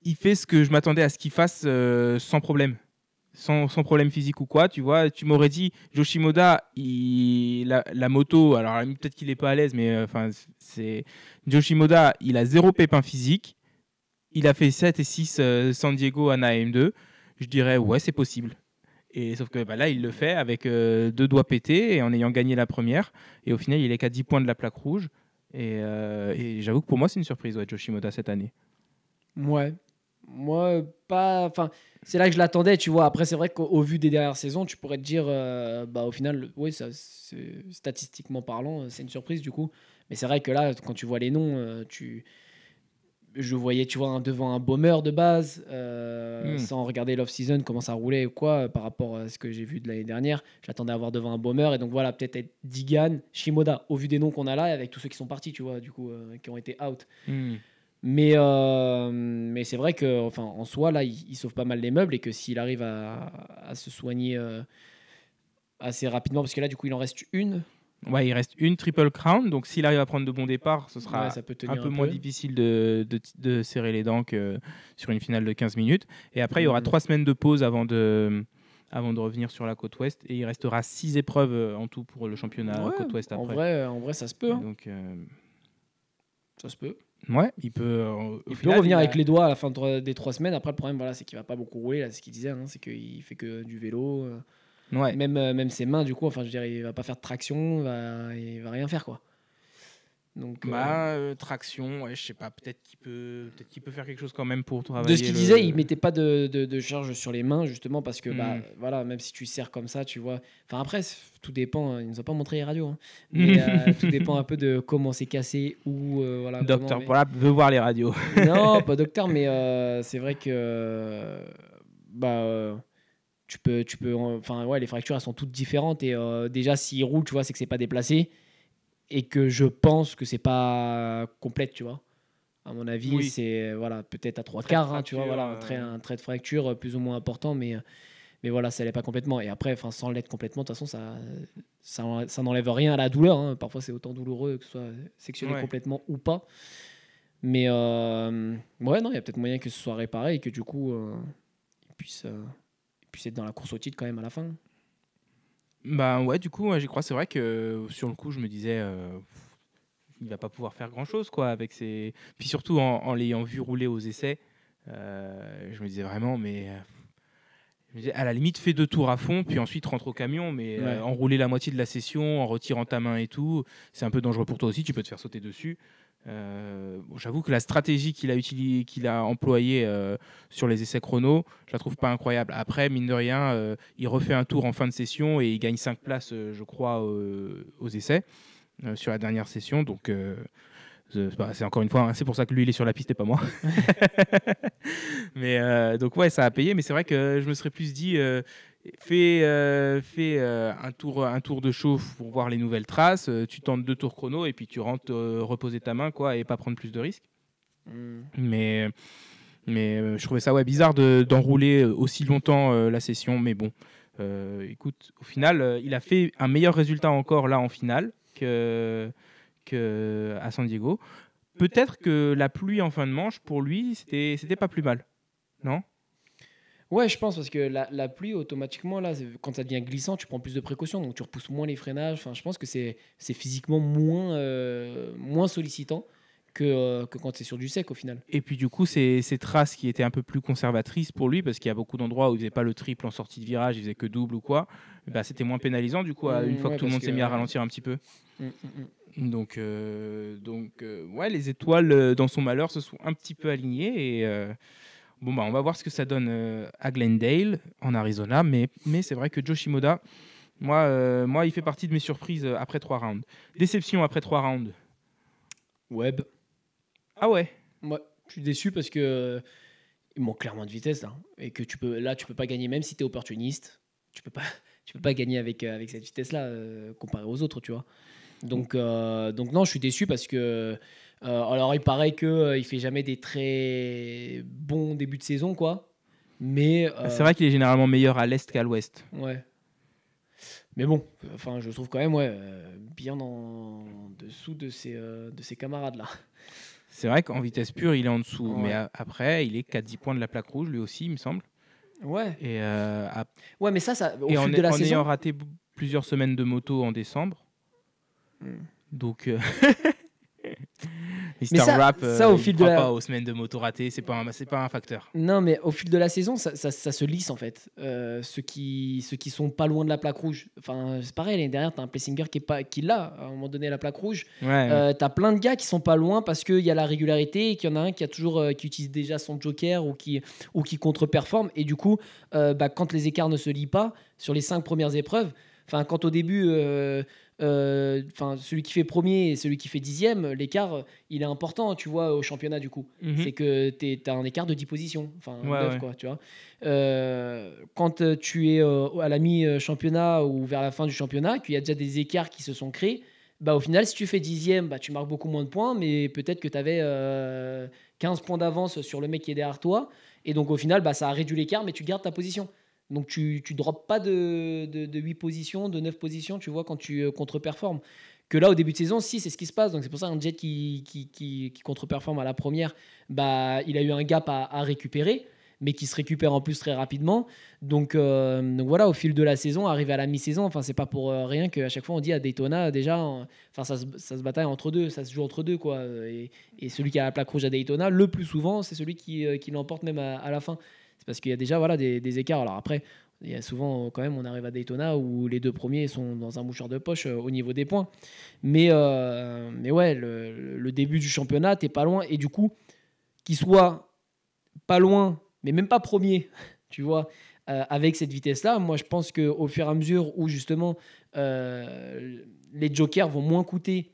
il fait ce que je m'attendais à ce qu'il fasse sans problème. sans problème physique ou quoi, tu vois. Tu m'aurais dit, Yoshimoda, la moto, alors peut-être qu'il n'est pas à l'aise, mais c'est Yoshimoda, il a 0 pépin physique. Il a fait 7 et 6 San Diego Anaheim 2. Je dirais, ouais, c'est possible. Et sauf que là, il le fait avec 2 doigts pétés et en ayant gagné la première. Et au final, il est qu'à 10 points de la plaque rouge. Et j'avoue que pour moi, c'est une surprise, ouais, Yoshimoda, cette année. Ouais. Moi, pas. Enfin, c'est là que je l'attendais, tu vois. Après, c'est vrai qu'au vu des dernières saisons, tu pourrais te dire, au final, oui, statistiquement parlant, c'est une surprise du coup. Mais c'est vrai que là, quand tu vois les noms, je voyais, tu vois, devant un Baumer de base, sans regarder l'off-season, comment ça roulait ou quoi, par rapport à ce que j'ai vu de l'année dernière. J'attendais à voir devant un Baumer. Et donc voilà, peut-être être Digan, Shimoda, au vu des noms qu'on a là, avec tous ceux qui sont partis, tu vois, du coup, qui ont été out. Mais c'est vrai que, enfin, en soi, là, il sauve pas mal les meubles et que s'il arrive à se soigner assez rapidement, parce que là, du coup, il en reste une. Ouais, il reste une Triple Crown, donc s'il arrive à prendre de bons départs, ce sera Ouais, ça peut un tenir peu moins difficile de serrer les dents que sur une finale de 15 minutes. Et après, il y aura 3 semaines de pause avant de revenir sur la côte ouest. Et il restera 6 épreuves en tout pour le championnat côte ouest après. En vrai, ça se peut. Hein. Donc, ça se peut. ouais, il peut. Il peut revenir avec les doigts à la fin des 3 semaines. Après, le problème, voilà, c'est qu'il va pas beaucoup rouler. Là, c'est ce qu'il disait, hein, c'est qu'il fait que du vélo. Ouais. Même ses mains, du coup, enfin, je dirais, il va pas faire de traction, il va rien faire, quoi. Donc, traction, ouais, je sais pas, peut-être qu'il peut faire quelque chose quand même pour travailler. De ce qu'il disait, il mettait pas de charge sur les mains, justement, parce que, voilà, même si tu serres comme ça, tu vois. Enfin, après, tout dépend. Il nous a pas montré les radios, hein, mais tout dépend un peu de comment c'est cassé ou voilà. Docteur Brap veut voir les radios. Non, pas docteur, mais c'est vrai que tu peux, enfin ouais, les fractures elles sont toutes différentes et déjà s'il roule, tu vois, c'est que c'est pas déplacé et que je pense que c'est pas complète, tu vois. À mon avis, c'est voilà, peut-être à 3/4, hein, tu vois, voilà, un trait de fracture plus ou moins important, mais voilà, ça l'est pas complètement. Et après, enfin, sans l'être complètement, de toute façon, ça n'enlève rien à la douleur. Hein. Parfois, c'est autant douloureux que ce soit sectionné complètement ou pas. Mais ouais, non, il y a peut-être moyen que ce soit réparé et que du coup, il puisse être dans la course au titre quand même à la fin. Bah ouais, du coup, j'y crois. C'est vrai que sur le coup, je me disais, il va pas pouvoir faire grand-chose, quoi, avec ses. Puis surtout en l'ayant vu rouler aux essais, je me disais vraiment, mais je me disais, à la limite, fais 2 tours à fond, puis ensuite rentre au camion, mais enrouler la moitié de la session en retirant ta main et tout, c'est un peu dangereux pour toi aussi. Tu peux te faire sauter dessus. J'avoue que la stratégie qu'il a employée sur les essais chrono, je la trouve pas incroyable. Après, mine de rien, il refait un tour en fin de session et il gagne 5 places, je crois, aux essais sur la dernière session. Donc, c'est encore une fois, hein, c'est pour ça que lui, il est sur la piste et pas moi. Mais donc, ouais, ça a payé. Mais c'est vrai que je me serais plus dit, fais un tour de chauffe pour voir les nouvelles traces. Tu tentes 2 tours chrono et puis tu rentres reposer ta main, quoi, et pas prendre plus de risques. Mais je trouvais ça bizarre d'enrouler aussi longtemps la session. Mais bon, écoute, au final, il a fait un meilleur résultat encore là en finale qu'à San Diego. Peut-être que la pluie en fin de manche, pour lui, c'était pas plus mal. Non ? Ouais, je pense, parce que la pluie, automatiquement, là, quand ça devient glissant, tu prends plus de précautions, donc tu repousses moins les freinages. Enfin, je pense que c'est physiquement moins sollicitant que quand c'est sur du sec, au final. Et puis du coup, ces traces qui étaient un peu plus conservatrices pour lui, parce qu'il y a beaucoup d'endroits où il faisait pas le triple en sortie de virage, il faisait que double ou quoi, bah, c'était moins pénalisant du coup, une fois que tout le monde s'est mis à ralentir un petit peu. Donc, ouais, les étoiles dans son malheur se sont un petit peu alignées et bon, bah, on va voir ce que ça donne à Glendale, en Arizona. Mais c'est vrai que Yoshimoda, moi, il fait partie de mes surprises après 3 rounds. Déception après 3 rounds. Webb. Ah ouais. Moi, je suis déçu parce que il manque clairement de vitesse là, et que tu peux pas gagner même si tu es opportuniste. Tu peux pas gagner avec cette vitesse là comparé aux autres, tu vois. Donc non, je suis déçu parce que alors il paraît que il fait jamais des très bons débuts de saison, quoi. Mais C'est vrai qu'il est généralement meilleur à l'est qu'à l'ouest. Ouais. Mais bon, enfin, je trouve quand même bien en dessous de ses camarades là. C'est vrai qu'en vitesse pure, il est en dessous. Ouais. Mais après, il est qu'à 10 points de la plaque rouge, lui aussi, il me semble. Ouais. Et, Ouais, mais ça au et fil de la en saison. ayant raté plusieurs semaines de moto en décembre. Hmm. Donc, Mais Mr. ça, Rap, ça au il ne fil de croit la. pas aux semaines de moto ratées, c'est pas un facteur. Non, mais au fil de la saison, ça se lisse en fait. Ceux qui sont pas loin de la plaque rouge. Enfin, c'est pareil, l'année dernière, tu as un Plessinger qui l'a à un moment donné la plaque rouge. Ouais. Tu as plein de gars qui sont pas loin parce qu'il y a la régularité et qu'il y en a un qui a toujours qui utilise déjà son joker ou qui contre-performe. Et du coup, quand les écarts ne se lient pas sur les 5 premières épreuves, quand au début, celui qui fait premier et celui qui fait dixième, l'écart, il est important, tu vois, au championnat du coup. Mhm. C'est que tu as un écart de 10 positions, Ouais, 9 ouais. quoi, tu vois. Quand tu es à la mi-championnat ou vers la fin du championnat, qu'il y a déjà des écarts qui se sont créés, au final, si tu fais dixième, tu marques beaucoup moins de points, mais peut-être que tu avais 15 points d'avance sur le mec qui est derrière toi. Et donc, au final, ça a réduit l'écart, mais tu gardes ta position. Donc, tu ne droppes pas de 8 positions, de 9 positions, tu vois, quand tu contre-performes. Que là, au début de saison, si, c'est ce qui se passe. Donc, c'est pour ça un Jet qui contre-performe à la première, il a eu un gap à récupérer, mais qui se récupère en plus très rapidement. Donc voilà, au fil de la saison, arrivé à la mi-saison, c'est pas pour rien qu'à chaque fois on dit à Daytona, déjà, ça se bataille entre deux, ça se joue entre deux, quoi. Et celui qui a la plaque rouge à Daytona, le plus souvent, c'est celui qui l'emporte même à la fin. C'est parce qu'il y a déjà voilà, des écarts. Alors après, il y a souvent, quand même, on arrive à Daytona où les deux premiers sont dans un mouchoir de poche au niveau des points. Mais ouais, le début du championnat, t'es pas loin. Et du coup, qu'il soit pas loin, mais même pas premier, tu vois, avec cette vitesse-là, moi je pense qu'au fur et à mesure où justement les jokers vont moins coûter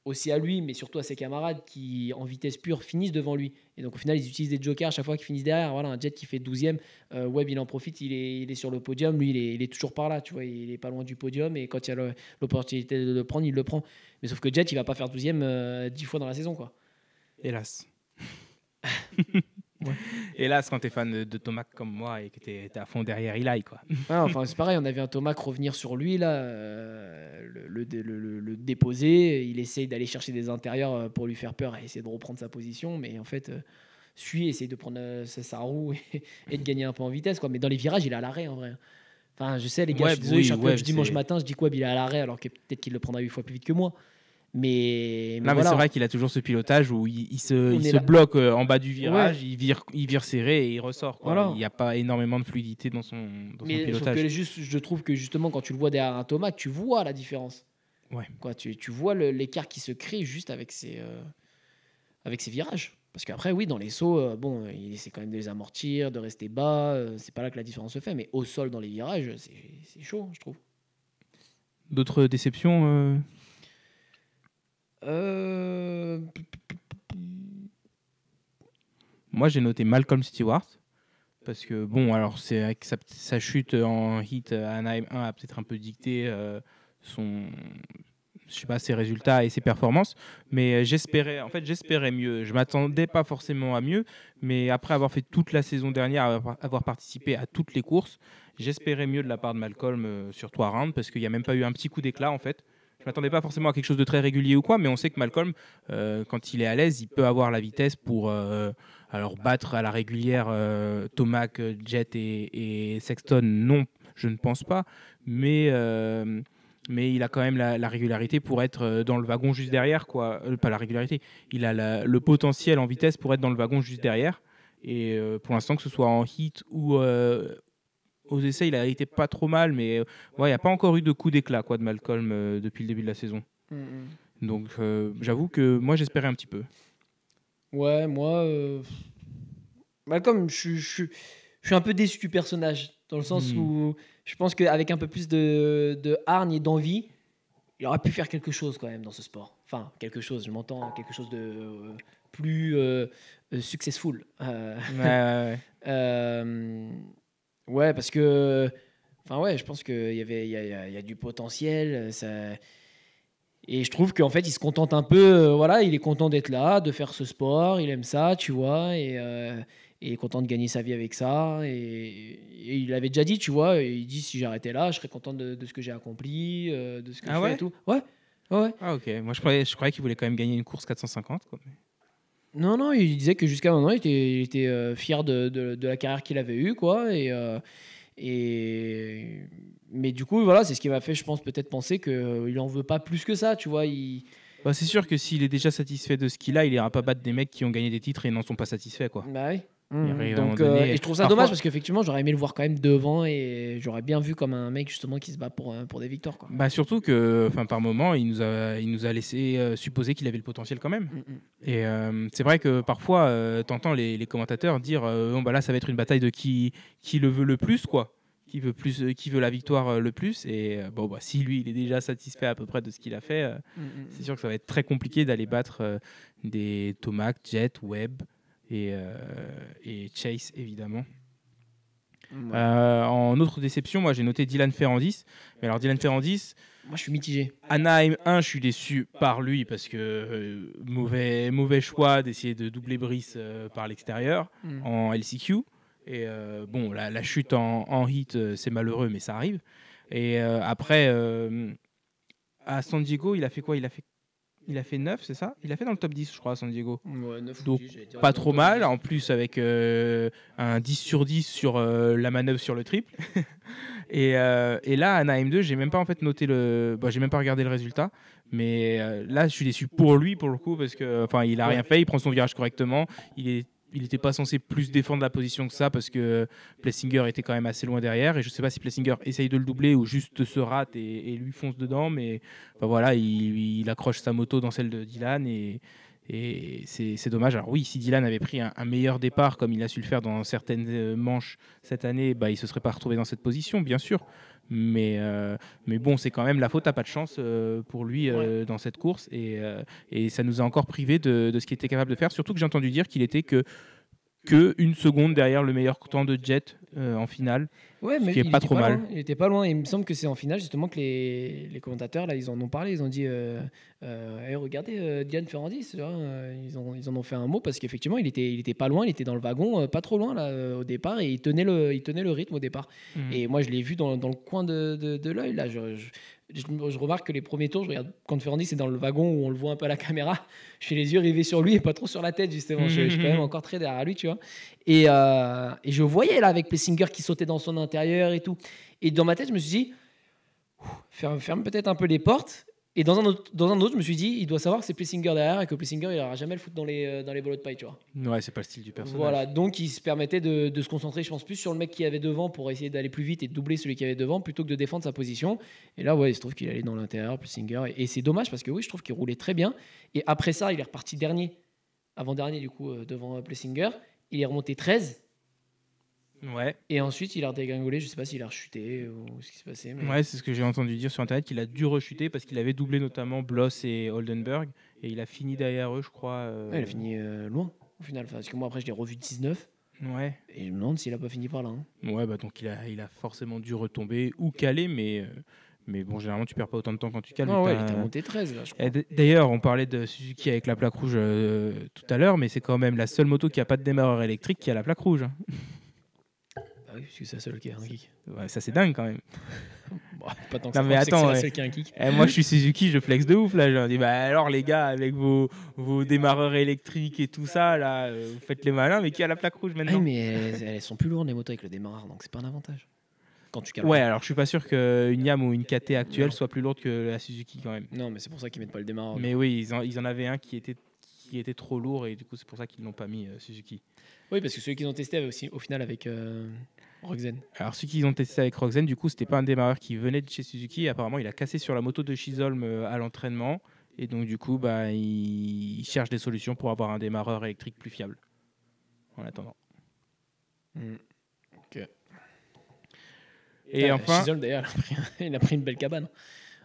aussi à lui, mais surtout à ses camarades qui, en vitesse pure, finissent devant lui. Et donc, au final, ils utilisent des jokers à chaque fois qu'ils finissent derrière. Voilà, un Jet qui fait 12e, Webb, il en profite, il est sur le podium. Lui, il est toujours par là, tu vois, il est pas loin du podium. Et quand il y a l'opportunité de le prendre, il le prend. Mais sauf que Jet, il va pas faire 12e 10 fois dans la saison, quoi. Hélas. Ouais. Hélas, quand tu es fan de Tomac comme moi et que tu es à fond derrière Eli, quoi. Ouais, c'est pareil, on avait un Tomac revenir sur lui, là, le déposer. Il essaye d'aller chercher des intérieurs pour lui faire peur et essayer de reprendre sa position. Mais en fait, essaye de prendre sa roue et de gagner un peu en vitesse, quoi. Mais dans les virages, il est à l'arrêt, en vrai. Enfin, je sais, les gars, je suis désolé, je suis un peu dimanche matin, je dis quoi, il est à l'arrêt alors que peut-être qu'il le prendra 8 fois plus vite que moi. Mais Non, mais voilà, c'est vrai qu'il a toujours ce pilotage où il on est se là. bloque en bas du virage, Ouais. il vire serré et il ressort, quoi. Voilà. Il n'y a pas énormément de fluidité dans son Mais sauf pilotage. que je trouve que justement, quand tu le vois derrière un Tomac, tu vois la différence. Ouais. Quoi, tu vois l'écart qui se crée juste avec ses virages. Parce qu'après, oui, dans les sauts, il essaie quand même de les amortir, de rester bas. C'est pas là que la différence se fait. Mais au sol, dans les virages, c'est chaud, je trouve. D'autres déceptions Moi, j'ai noté Malcolm Stewart. Parce que, bon, alors, c'est vrai que sa chute en hit à Anaheim 1 a peut-être un peu dicté ses résultats et ses performances. Mais j'espérais mieux. Je m'attendais pas forcément à mieux. Mais après avoir fait toute la saison dernière, avoir participé à toutes les courses, j'espérais mieux de la part de Malcolm sur 3 rounds. Parce qu'il n'y a même pas eu un petit coup d'éclat, en fait. Je m'attendais pas forcément à quelque chose de très régulier ou quoi, mais on sait que Malcolm, quand il est à l'aise, il peut avoir la vitesse pour alors battre à la régulière Tomac, Jet et Sexton. Non, je ne pense pas, mais il a quand même la régularité pour être dans le wagon juste derrière, quoi. Pas la régularité, il a le potentiel en vitesse pour être dans le wagon juste derrière. Et pour l'instant, que ce soit en hit ou aux essais, il a été pas trop mal, mais il n'y a pas encore eu de coup d'éclat, quoi, de Malcolm depuis le début de la saison. Donc j'avoue que moi j'espérais un petit peu. Ouais, moi, Malcolm, je suis un peu déçu du personnage, dans le sens où je pense qu'avec un peu plus de hargne et d'envie, il aurait pu faire quelque chose quand même dans ce sport. Enfin, quelque chose, je m'entends, quelque chose de plus successful. Ouais. Ouais, parce que, je pense qu'il y a du potentiel. Et je trouve qu'en fait, il se contente un peu. Voilà, il est content d'être là, de faire ce sport. Il aime ça, tu vois. Et il est content de gagner sa vie avec ça. Et il avait déjà dit, tu vois, il dit si j'arrêtais là, je serais content de ce que j'ai accompli, de ce que je fais et tout. Ouais. Ah, ok. Moi, je croyais qu'il voulait quand même gagner une course 450. Quoi. Non, il disait que jusqu'à maintenant, il était fier de la carrière qu'il avait eue, quoi. Mais du coup, voilà, c'est ce qui m'a fait, je pense, peut-être penser qu'il en veut pas plus que ça, tu vois. Bah, c'est sûr que s'il est déjà satisfait de ce qu'il a, il ira pas battre des mecs qui ont gagné des titres et n'en sont pas satisfaits, quoi. Bah oui. Il arrive à un Donc, moment donné- et je trouve ça Parfois- dommage parce qu'effectivement, j'aurais aimé le voir quand même devant et j'aurais bien vu comme un mec justement qui se bat pour des victoires, quoi. Bah surtout que, par moment, il nous a laissé supposer qu'il avait le potentiel quand même. Et c'est vrai que parfois, t'entends les commentateurs dire bon, bah là, ça va être une bataille de qui le veut le plus, quoi. Qui veut la victoire le plus. Et bon, bah, si lui, il est déjà satisfait à peu près de ce qu'il a fait, c'est sûr que ça va être très compliqué d'aller battre des Tomac, Jet, Webb et Chase, évidemment. Ouais. En autre déception, moi j'ai noté Dylan Ferrandis. Mais alors Dylan Ferrandis, Moi, je suis mitigé. Anaheim 1, je suis déçu par lui parce que mauvais choix d'essayer de doubler Brice par l'extérieur en LCQ. Et bon, la chute en hit, c'est malheureux, mais ça arrive. Et après, à San Diego, il a fait quoi? Il a fait 9, c'est ça? Il a fait dans le top 10, je crois, à San Diego. Ouais, 9 Donc, ou 10, j'allais dire pas dans le trop top mal. 10. En plus, avec un 10 sur 10 sur la manœuvre sur le triple. Et là, Anaheim 2, j'ai même pas en fait noté j'ai même pas regardé le résultat. Mais là, je suis déçu pour lui, pour le coup, parce que il a rien fait. Il prend son virage correctement. Il n'était pas censé plus défendre la position que ça parce que Plessinger était quand même assez loin derrière. Et je sais pas si Plessinger essaye de le doubler ou juste se rate et lui fonce dedans. Mais voilà, il accroche sa moto dans celle de Dylan et c'est dommage. Alors oui, si Dylan avait pris un meilleur départ comme il a su le faire dans certaines manches cette année, il ne se serait pas retrouvé dans cette position, bien sûr. Mais bon, c'est quand même la faute à pas de chance pour lui dans cette course. Et ça nous a encore privé de ce qu'il était capable de faire. Surtout que j'ai entendu dire qu'il était que une seconde derrière le meilleur temps de Jet en finale. Ouais, ce mais qui est il pas était trop mal. loin. Il était pas loin. Et il me semble que c'est en finale justement que les commentateurs là, ils en ont parlé. Ils ont dit, hey, regardez Diane Ferrandis. Tu vois, ils en ont fait un mot parce qu'effectivement, il était pas loin. Il était dans le wagon, pas trop loin là au départ, et il tenait le rythme au départ. Et moi, je l'ai vu dans le coin de l'œil là. Je remarque que les premiers tours, je regarde quand Ferrandis est dans le wagon où on le voit un peu à la caméra. Je fais les yeux rivés sur lui et pas trop sur la tête justement. Je suis quand même encore très derrière lui, tu vois. Et je voyais là avec Plessinger qui sautait dans son intérieur et tout. Et dans ma tête, je me suis dit, ferme peut-être un peu les portes. Et dans un autre, je me suis dit, il doit savoir que c'est Plessinger derrière et que Plessinger, il n'aura jamais le foot dans les bolos de paille, tu vois. Ouais, c'est pas le style du personnage. Voilà, donc il se permettait de se concentrer, je pense, plus sur le mec qui avait devant pour essayer d'aller plus vite et de doubler celui qui avait devant plutôt que de défendre sa position. Et là, ouais, il se trouve qu'il allait dans l'intérieur, Plessinger. Et c'est dommage parce que oui, je trouve qu'il roulait très bien. Et après ça, il est reparti avant-dernier du coup, devant Plessinger. Il est remonté 13. Ouais. Et ensuite, il a redégringolé. Je sais pas s'il a rechuté ou ce qui s'est passé. Mais... Ouais, c'est ce que j'ai entendu dire sur Internet, qu'il a dû rechuter parce qu'il avait doublé notamment Bloss et Oldenburg. Et il a fini derrière eux, je crois. Ouais, il a fini loin, au final. Parce que moi, après, je l'ai revu 19. Ouais. Et je me demande s'il a pas fini par là. Hein. Ouais, donc il a forcément dû retomber ou caler, mais bon, généralement, tu perds pas autant de temps quand tu cales. Non, ouais, il était monté 13, là, je crois. D'ailleurs, on parlait de Suzuki avec la plaque rouge tout à l'heure, mais c'est quand même la seule moto qui a pas de démarreur électrique qui a la plaque rouge. Hein. Oui, parce que c'est la seule qui a un kick. Ouais, ça, c'est dingue quand même. Bon, pas tant que Non, ça, mais c'est que attends, c'est la ouais. seule qui a un kick. Moi, je suis Suzuki, je flex de ouf là. Je leur dis, alors les gars, avec vos démarreurs électriques et tout ça, là, vous faites les malins, mais qui a la plaque rouge maintenant? Ah, mais elles sont plus lourdes les motos avec le démarreur, donc c'est pas un avantage. Quand tu cales. Ouais, alors je suis pas sûr qu'une Yam ou une KT actuelle soit plus lourde que la Suzuki quand même. Non, mais c'est pour ça qu'ils mettent pas le démarreur. Mais oui, ils en avaient un qui était trop lourd et du coup c'est pour ça qu'ils n'ont pas mis Suzuki. Oui, parce que celui qu'ils ont testé avait aussi, au final avec Roxen. Alors ceux qu'ils ont testé avec Roxen, du coup c'était pas un démarreur qui venait de chez Suzuki. Et apparemment il a cassé sur la moto de Chisholm à l'entraînement et donc du coup il cherche des solutions pour avoir un démarreur électrique plus fiable. En attendant. Ok. Et enfin, Chisholm d'ailleurs, il a pris une belle cabane.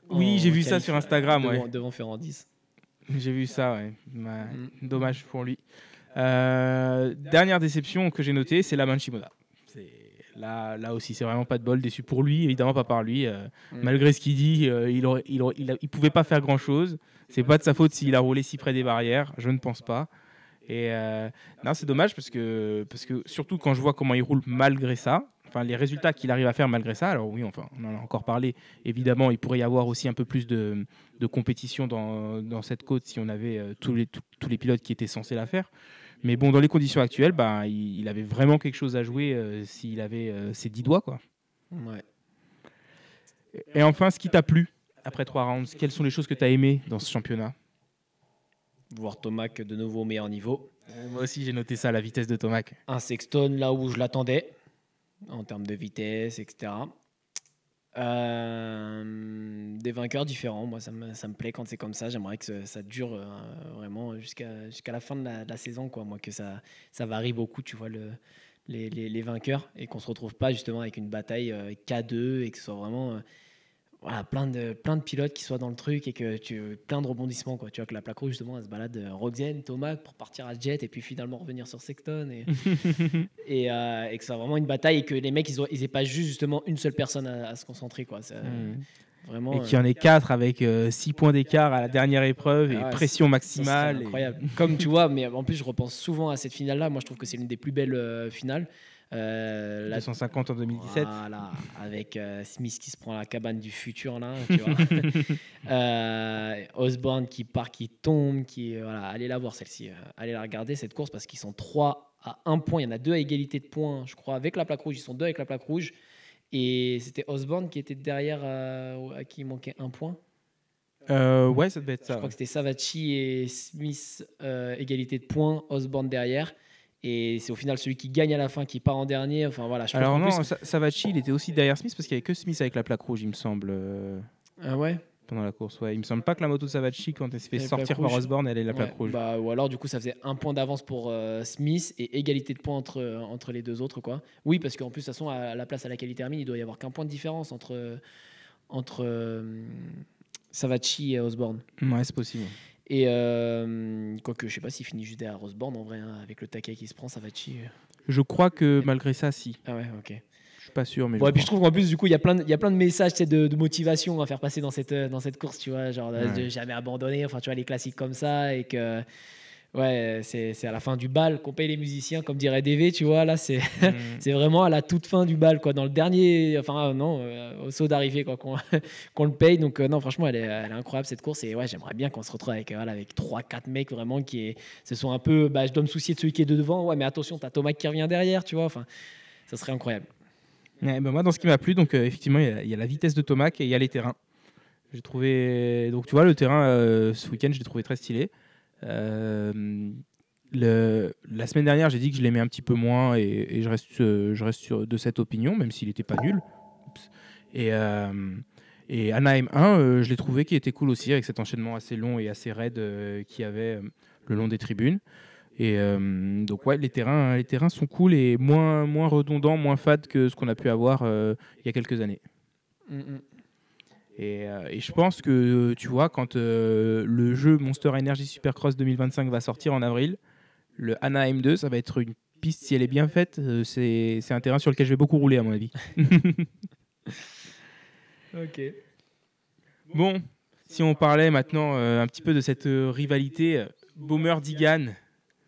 Oui, j'ai vu ça sur Instagram, devant Ferrandis. J'ai vu ça, ouais. Dommage pour lui. Dernière déception que j'ai notée, c'est la main de Shimoda. Là aussi, c'est vraiment pas de bol. Déçu pour lui, évidemment pas par lui. Malgré ce qu'il dit, il pouvait pas faire grand chose. C'est pas de sa faute s'il a roulé si près des barrières. Je ne pense pas. Et non, c'est dommage parce que surtout quand je vois comment il roule malgré ça. les résultats qu'il arrive à faire malgré ça. Alors oui, enfin, on en a encore parlé. Évidemment, il pourrait y avoir aussi un peu plus de compétition dans cette côte si on avait tous les pilotes qui étaient censés la faire. Mais bon, dans les conditions actuelles, il avait vraiment quelque chose à jouer s'il avait ses 10 doigts, quoi. Ouais. Et enfin, ce qui t'a plu après 3 rounds, quelles sont les choses que tu as aimées dans ce championnat? Voir Tomac de nouveau au meilleur niveau. Moi aussi, j'ai noté ça, la vitesse de Tomac. Un Sexton là où je l'attendais, en termes de vitesse, etc. Des vainqueurs différents. Moi, ça me plaît quand c'est comme ça. J'aimerais que ça dure vraiment jusqu'à la fin de la saison, quoi. Moi, que ça varie beaucoup, tu vois, les vainqueurs, et qu'on se retrouve pas justement avec une bataille K2 et que ce soit vraiment voilà, plein de pilotes qui soient dans le truc et que plein de rebondissements, quoi. Tu vois que la plaque rouge, justement, elle se balade Roxane, Tomac pour partir à Jet et puis finalement revenir sur Sexton et que ce soit vraiment une bataille et que les mecs ils aient pas juste justement une seule personne à se concentrer, quoi. Vraiment, et qu'il y en ait 4 avec 6 points d'écart à la dernière épreuve et pression maximale. C'est incroyable. Comme tu vois, mais en plus je repense souvent à cette finale-là. Moi je trouve que c'est l'une des plus belles finales. La 250 en 2017. Voilà, avec Smith qui se prend la cabane du futur là, tu vois. Osborne qui part, qui tombe, voilà, allez la voir celle-ci, allez la regarder cette course parce qu'ils sont 3 à 1 point, il y en a 2 à égalité de points, je crois, avec la plaque rouge, ils sont 2 avec la plaque rouge et c'était Osborne qui était derrière à qui il manquait 1 point. Ouais, ça devait être ça. Je crois que c'était Savacci et Smith égalité de points, Osborne derrière. Et c'est au final celui qui gagne à la fin qui part en dernier. Enfin voilà. Alors non, Savacci, il était aussi derrière Smith parce qu'il n'y avait que Smith avec la plaque rouge, il me semble. Ah ouais. Pendant la course, ouais. Il me semble pas que la moto de Savacci, quand elle s'est fait sortir par Osborne, elle est la plaque rouge. Ou alors du coup, ça faisait 1 point d'avance pour Smith et égalité de points entre les deux autres, quoi. Oui, parce qu'en plus, de toute façon, à la place à laquelle il termine, il doit y avoir qu'un point de différence entre Savacci et Osborne. Ouais, c'est possible. Et quoique, je sais pas s'il finit juste derrière Osborne en vrai, hein, avec le taquet qui se prend, Savacci. Je crois que malgré ça, si. Ah ouais, ok. Je suis pas sûr, mais. Bon, et puis je trouve qu'en plus, du coup, il y a plein de messages de motivation à faire passer dans cette course, tu vois, genre de jamais abandonner, enfin, tu vois, les classiques comme ça, et que. Ouais, c'est à la fin du bal qu'on paye les musiciens, comme dirait DV, tu vois. Là, c'est vraiment à la toute fin du bal, quoi. Dans le dernier, enfin, au saut d'arrivée, quoi, qu'on le paye. Donc, non, franchement, elle est incroyable cette course. Et ouais, j'aimerais bien qu'on se retrouve avec 3-4 mecs vraiment ce sont un peu. Bah, je dois me soucier de celui qui est de devant. Ouais, mais attention, t'as Thomas qui revient derrière, tu vois. Enfin, ça serait incroyable. Ouais, bah moi, dans ce qui m'a plu, donc effectivement, il y a la vitesse de Tomac et il y a les terrains. J'ai trouvé. Donc, tu vois, le terrain, ce week-end, je l'ai trouvé très stylé. La semaine dernière, j'ai dit que je l'aimais un petit peu moins et je reste de cette opinion, même s'il n'était pas nul. Et Anaheim 1, je l'ai trouvé qui était cool aussi, avec cet enchaînement assez long et assez raide qu'il y avait le long des tribunes. Et donc ouais, les terrains sont cool et moins redondants, moins fades que ce qu'on a pu avoir il y a quelques années. Et je pense que, tu vois, quand le jeu Monster Energy Supercross 2025 va sortir en avril, le Anaheim 2, ça va être une piste, si elle est bien faite, c'est un terrain sur lequel je vais beaucoup rouler, à mon avis. Ok. Bon, si on parlait maintenant un petit peu de cette rivalité Baumer-Digan.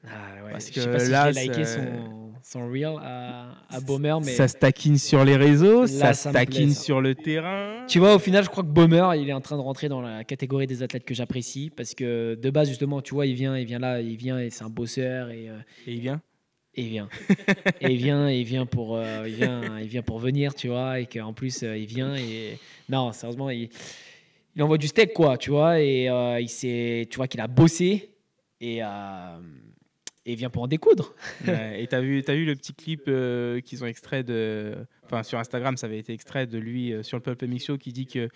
Ah ouais, parce je que sais pas si là, j'ai liké son reel à Baumer, mais ça se taquine sur les réseaux, là, ça se taquine sur le terrain. Tu vois, au final, je crois que Baumer, il est en train de rentrer dans la catégorie des athlètes que j'apprécie parce que de base, justement, tu vois, il vient là, il vient et c'est un bosseur et il vient. Et il vient. Et il vient pour venir, tu vois, et qu'en plus il vient et non, sérieusement, il envoie du steak, quoi, tu vois, et tu vois qu'il a bossé et il vient pour en découdre. Ouais, et t'as vu le petit clip qu'ils ont extrait sur Instagram, ça avait été extrait de lui sur le Pulp MX Show qui dit que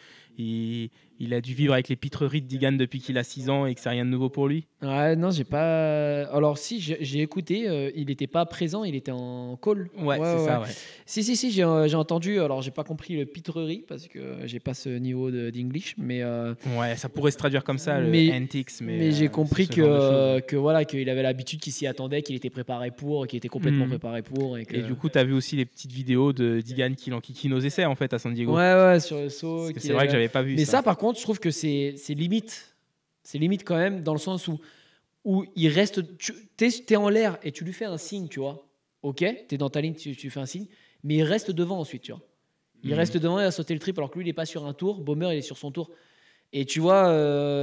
il a dû vivre avec les pitreries de Digan depuis qu'il a 6 ans et que c'est rien de nouveau pour lui. Ouais, non, j'ai pas. Alors si, j'ai écouté, il n'était pas présent, il était en call. Ouais, c'est ça, ouais. Si, j'ai entendu. Alors j'ai pas compris le pitrerie parce que j'ai pas ce niveau d'English, mais. Ouais, ça pourrait se traduire comme ça, le antics, mais j'ai compris que voilà, qu'il avait l'habitude, qu'il s'y attendait, qu'il était préparé pour, qu'il était complètement préparé pour. Et du coup, t'as vu aussi les petites vidéos de Digan qui l'enquiquine aux essais en fait à San Diego. Ouais, sur le saut. C'est vrai que j'avais pas vu. Mais ça, par contre, je trouve que c'est limite. C'est limite quand même dans le sens où il reste. T'es en l'air et tu lui fais un signe, tu vois. Ok, t'es dans ta ligne, tu fais un signe. mais il reste devant ensuite, tu vois. Il Mhm. reste devant, il a sauté le triple alors que lui, il n'est pas sur un tour. Baumer, il est sur son tour. Et tu vois,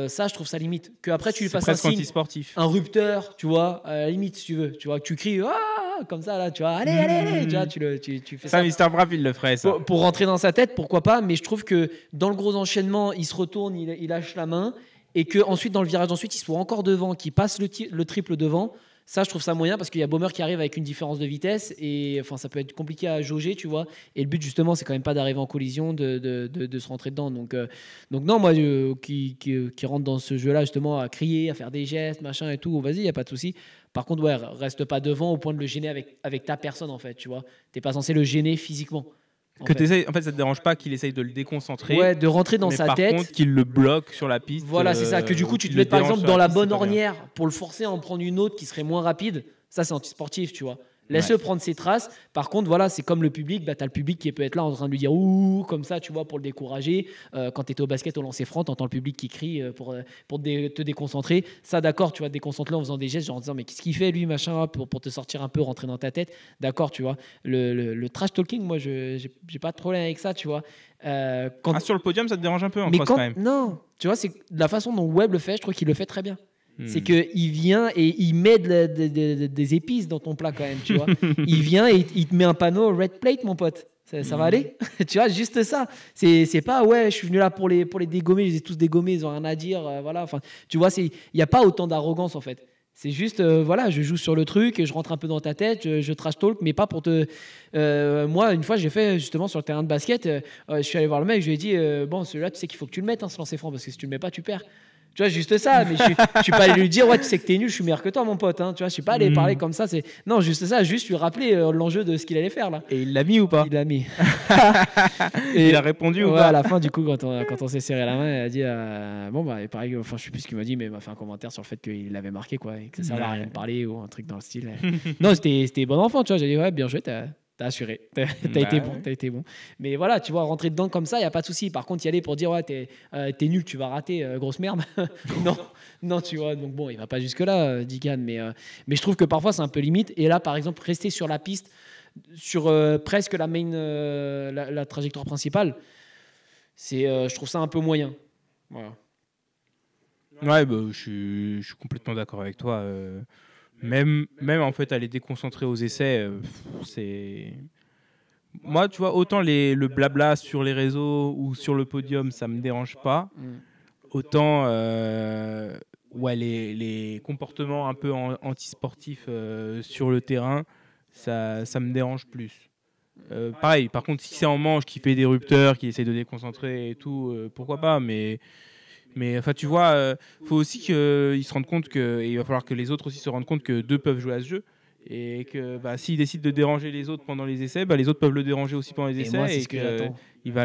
ça, je trouve ça limite. Que après tu lui C'est fasses un presque signe, anti-sportif. un rupteur, tu vois, à la limite, si tu veux. Tu vois, que tu cries, ah, comme ça, là, tu vois, allez, allez, allez, tu vois, tu fais Ça, ça. Mister Brap, il le ferait, ça. Pour rentrer dans sa tête, pourquoi pas, mais je trouve que dans le gros enchaînement, il se retourne, il lâche la main, et que ensuite dans le virage d'ensuite, il soit encore devant, qu'il passe le triple devant. Ça, je trouve ça moyen parce qu'il y a Baumer qui arrive avec une différence de vitesse et enfin, ça peut être compliqué à jauger, tu vois. Et le but, justement, c'est quand même pas d'arriver en collision, de se rentrer dedans. Donc non, moi, qui rentre dans ce jeu-là, justement, à crier, à faire des gestes, machin et tout, vas-y, il n'y a pas de souci. Par contre, ouais, reste pas devant au point de le gêner avec ta personne, en fait, tu vois. T'es pas censé le gêner physiquement. En fait. En fait, ça te dérange pas qu'il essaye de le déconcentrer. Ouais, de rentrer dans mais sa par tête. contre, qu'il le bloque sur la piste. Voilà, c'est ça. Que du coup, ou tu te qu'il le mettes par dérange exemple sur dans la piste, bonne c'est pas bien. ornière pour le forcer à en prendre une autre qui serait moins rapide. Ça, c'est antisportif, tu vois. Laisse-le prendre ses traces. Par contre, voilà, c'est comme le public. Bah, tu as le public qui peut être là en train de lui dire ouh, comme ça, tu vois, pour le décourager. Quand tu étais au basket, au lancer franc, tu entends le public qui crie pour te déconcentrer. Ça, d'accord, tu vois, te déconcentrer en faisant des gestes, genre en disant mais qu'est-ce qu'il fait lui, machin, pour te sortir un peu, rentrer dans ta tête. D'accord, tu vois. Le trash talking, moi, j'ai pas de problème avec ça, tu vois. Ah, sur le podium, ça te dérange un peu en mais cross quand même. non, tu vois, c'est la façon dont Webb le fait, je trouve qu'il le fait très bien. Hmm. C'est qu'il vient et il met des épices dans ton plat quand même, tu vois. Il vient et il te met un panneau red plate, mon pote. Ça va aller. Tu vois, juste ça. C'est pas, ouais, je suis venu là pour les dégommer, je les ai tous dégommés, ils ont rien à dire. Voilà. Enfin, tu vois, il n'y a pas autant d'arrogance en fait. C'est juste, voilà, je joue sur le truc, je rentre un peu dans ta tête, je trash talk, mais pas pour te. Moi, une fois, j'ai fait justement sur le terrain de basket, je suis allé voir le mec, je lui ai dit, bon, celui-là, tu sais qu'il faut que tu le mettes, hein, ce lancer franc, parce que si tu le mets pas, tu perds. Tu vois, juste ça, mais je suis pas allé lui dire, ouais, tu sais que t'es nul, je suis meilleur que toi, mon pote. Hein. Tu vois, je suis pas allé parler comme ça. Non, juste ça, juste lui rappeler l'enjeu de ce qu'il allait faire là. Et il l'a mis ou pas? Il l'a mis. Et il a répondu ou ouais, pas? à la fin, du coup, quand on s'est serré la main, elle a dit, bon, bah, pareil, enfin, je sais plus ce qu'il m'a dit, mais il m'a fait un commentaire sur le fait qu'il l'avait marqué, quoi, et que ça servait à rien de parler ou un truc dans le style. Non, c'était bon enfant, tu vois. J'ai dit, ouais, bien joué, t'as assuré, t'as été bon. Mais voilà, tu vois, rentrer dedans comme ça, il n'y a pas de souci. Par contre, y aller pour dire, ouais, t'es nul, tu vas rater, grosse merde. non, tu vois. Donc bon, il va pas jusque-là, Digan. Mais je trouve que parfois, c'est un peu limite. Et là, par exemple, rester sur la piste, sur presque la main, la trajectoire principale, je trouve ça un peu moyen. Voilà. Ouais, bah, je suis complètement d'accord avec toi. Même en fait, aller déconcentrer aux essais, c'est. Moi, tu vois, autant le blabla sur les réseaux ou sur le podium, ça me dérange pas. Autant ouais, les comportements un peu antisportifs sur le terrain, ça me dérange plus. Pareil, par contre, si c'est en manche, qui fait des rupteurs, qui essaie de déconcentrer et tout, pourquoi pas, mais enfin, tu vois, faut aussi qu'ils se rendent compte et il va falloir que les autres aussi se rendent compte que deux peuvent jouer à ce jeu. Et que bah, s'il décide de déranger les autres pendant les essais, bah, les autres peuvent le déranger aussi pendant les essais. Moi, c'est ce que j'attends. Il va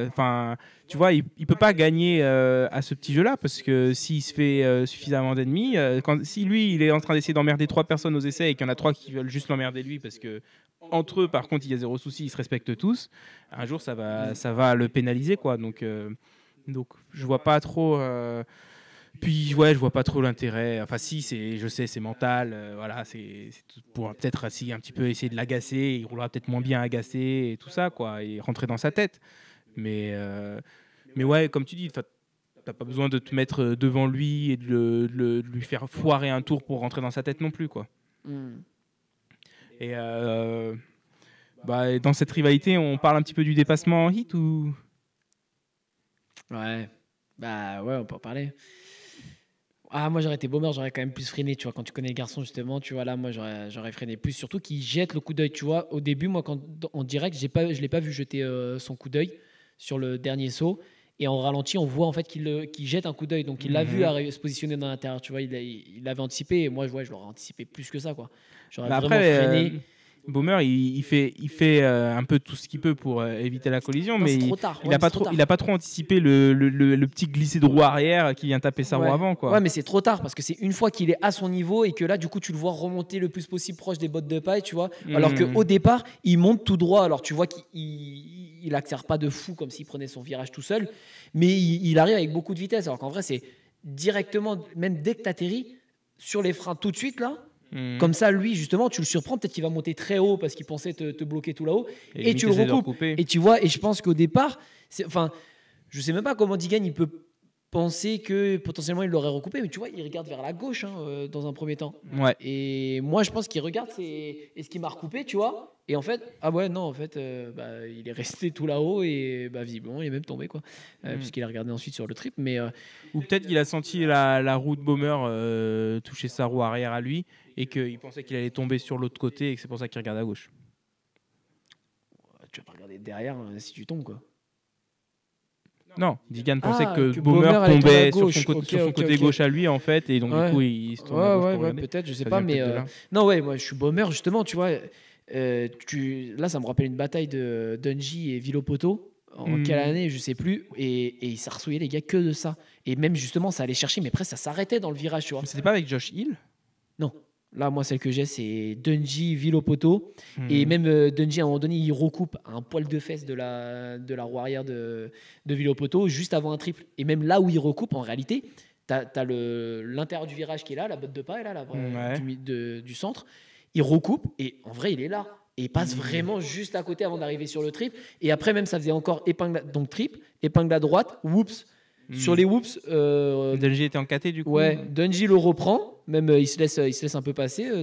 enfin, tu vois, il peut pas gagner à ce petit jeu-là parce que s'il se fait suffisamment d'ennemis, si lui il est en train d'essayer d'emmerder 3 personnes aux essais et qu'il y en a 3 qui veulent juste l'emmerder lui parce que entre eux, par contre, il y a zéro souci, ils se respectent tous. Un jour, ça va le pénaliser, quoi. Donc, je vois pas trop. Puis ouais, je vois pas trop l'intérêt. Enfin si, je sais, c'est mental. Voilà, c'est pour peut-être un petit peu essayer de l'agacer. Il roulera peut-être moins bien agacé et tout ça, quoi, et rentrer dans sa tête. Mais ouais, comme tu dis, t'as pas besoin de te mettre devant lui et de lui faire foirer un tour pour rentrer dans sa tête non plus, quoi. Et bah, dans cette rivalité, on parle un petit peu du dépassement en hit ou? Ouais, bah ouais, on peut en parler. Ah, moi j'aurais été Baumer, j'aurais quand même plus freiné, tu vois, quand tu connais le garçon justement, tu vois, là moi j'aurais freiné plus, surtout qu'il jette le coup d'œil, tu vois. Au début, moi quand en direct, je l'ai pas vu jeter son coup d'œil sur le dernier saut, et en ralenti, on voit en fait qu'il jette un coup d'œil, donc il l'a vu se positionner dans l'intérieur, tu vois, il avait anticipé, et moi je l'aurais anticipé plus que ça, quoi. J'aurais vraiment freiné. Baumer, il fait un peu tout ce qu'il peut pour éviter la collision, non, mais il a pas trop anticipé le petit glissé de roue arrière qui vient taper sa roue avant, quoi. Ouais, mais c'est trop tard parce que c'est une fois qu'il est à son niveau et que là, du coup, tu le vois remonter le plus possible proche des bottes de paille, tu vois. Alors qu'au départ, il monte tout droit. Alors tu vois qu'il accélère pas de fou comme s'il prenait son virage tout seul, mais il arrive avec beaucoup de vitesse. Alors qu'en vrai, c'est directement, même dès que tu atterris sur les freins tout de suite là. Comme ça, lui, justement, tu le surprends. Peut-être qu'il va monter très haut parce qu'il pensait te bloquer tout là-haut. Et tu le recoupes. Et tu vois, et je pense qu'au départ, je sais même pas comment Digan il peut penser que potentiellement il l'aurait recoupé, mais tu vois, il regarde vers la gauche dans un premier temps. Ouais. Et moi, je pense qu'il regarde, est-ce qu'il m'a recoupé, tu vois. Et en fait, il est resté tout là-haut et visiblement, il est même tombé, quoi. Puisqu'il a regardé ensuite sur le trip. Mais, ou peut-être qu'il a senti la roue de Baumer toucher sa roue arrière à lui et qu'il pensait qu'il allait tomber sur l'autre côté et que c'est pour ça qu'il regarde à gauche. Tu vas pas regarder derrière si tu tombes, quoi. Non, Digan pensait que Baumer tombait sur son côté gauche à lui, en fait, et donc du coup, il se tourne à gauche pour regarder. Peut-être, je sais pas, mais... moi, je suis Baumer, justement, tu vois. Là, ça me rappelle une bataille de Dungey et Villopoto, en quelle année, je sais plus, et ça ressouillait les gars que de ça. Et même, justement, ça allait chercher, mais presque, ça s'arrêtait dans le virage, tu vois. C'était pas avec Josh Hill? Non. Là, moi, celle que j'ai, c'est Dungey, Villopoto. Et même Dungey, à un moment donné, il recoupe un poil de fesse de la roue arrière de Villopoto juste avant un triple. Et même là où il recoupe, en réalité, tu as l'intérieur du virage qui est là, la botte de paille, là, du centre. Il recoupe et en vrai, il est là. Et il passe vraiment juste à côté avant d'arriver sur le triple. Et après, même, ça faisait encore donc triple, épingle à droite, whoops. Sur les whoops, Dungey était en KT du coup. Ouais, Dungey le reprend, même il se laisse un peu passer,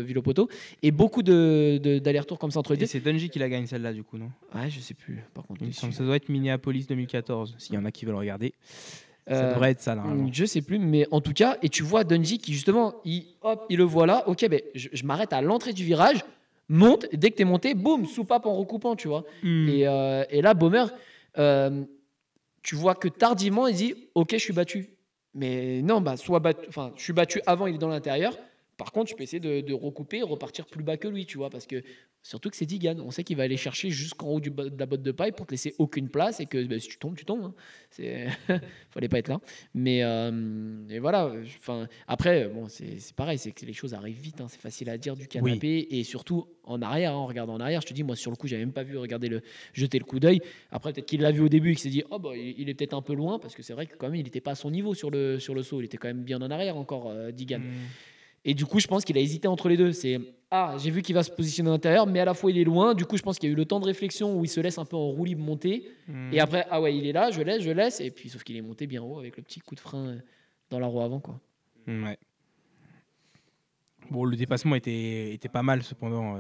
Villopoto, et beaucoup d'allers-retours comme ça entre les deux. Et c'est Dungey qui la gagne celle-là du coup, non? Ouais, je sais plus. Par contre, ça doit être Minneapolis 2014. S'il y en a qui veulent regarder, ça devrait être ça normalement. Je sais plus, mais en tout cas, et tu vois Dungey qui justement, il le voit là. Ok, je m'arrête à l'entrée du virage, monte. Et dès que t'es monté, boum, soupape en recoupant, tu vois. Et là, Baumer. Tu vois que tardivement, il dit « Ok, je suis battu ». Mais non, je suis battu avant, il est dans l'intérieur. Par contre, je peux essayer de recouper, repartir plus bas que lui, tu vois, parce que surtout que c'est Digan. On sait qu'il va aller chercher jusqu'en haut de la botte de paille pour te laisser aucune place et que si tu tombes, tu tombes. Hein. Fallait pas être là. Mais et voilà. Après, c'est pareil, c'est que les choses arrivent vite. Hein. C'est facile à dire du canapé et surtout en arrière. En regardant en arrière, je te dis, moi sur le coup, j'avais même pas vu jeter le coup d'œil. Après, peut-être qu'il l'a vu au début et qu'il s'est dit, il est peut-être un peu loin parce que c'est vrai que quand même, il n'était pas à son niveau sur le saut. Il était quand même bien en arrière encore, Digan. Et du coup, je pense qu'il a hésité entre les deux. J'ai vu qu'il va se positionner à l'intérieur, mais à la fois il est loin. Du coup, je pense qu'il y a eu le temps de réflexion où il se laisse un peu en roue libre monter. Et après, il est là, je laisse. Et puis, sauf qu'il est monté bien haut avec le petit coup de frein dans la roue avant, quoi. Ouais. Bon, le dépassement était pas mal cependant,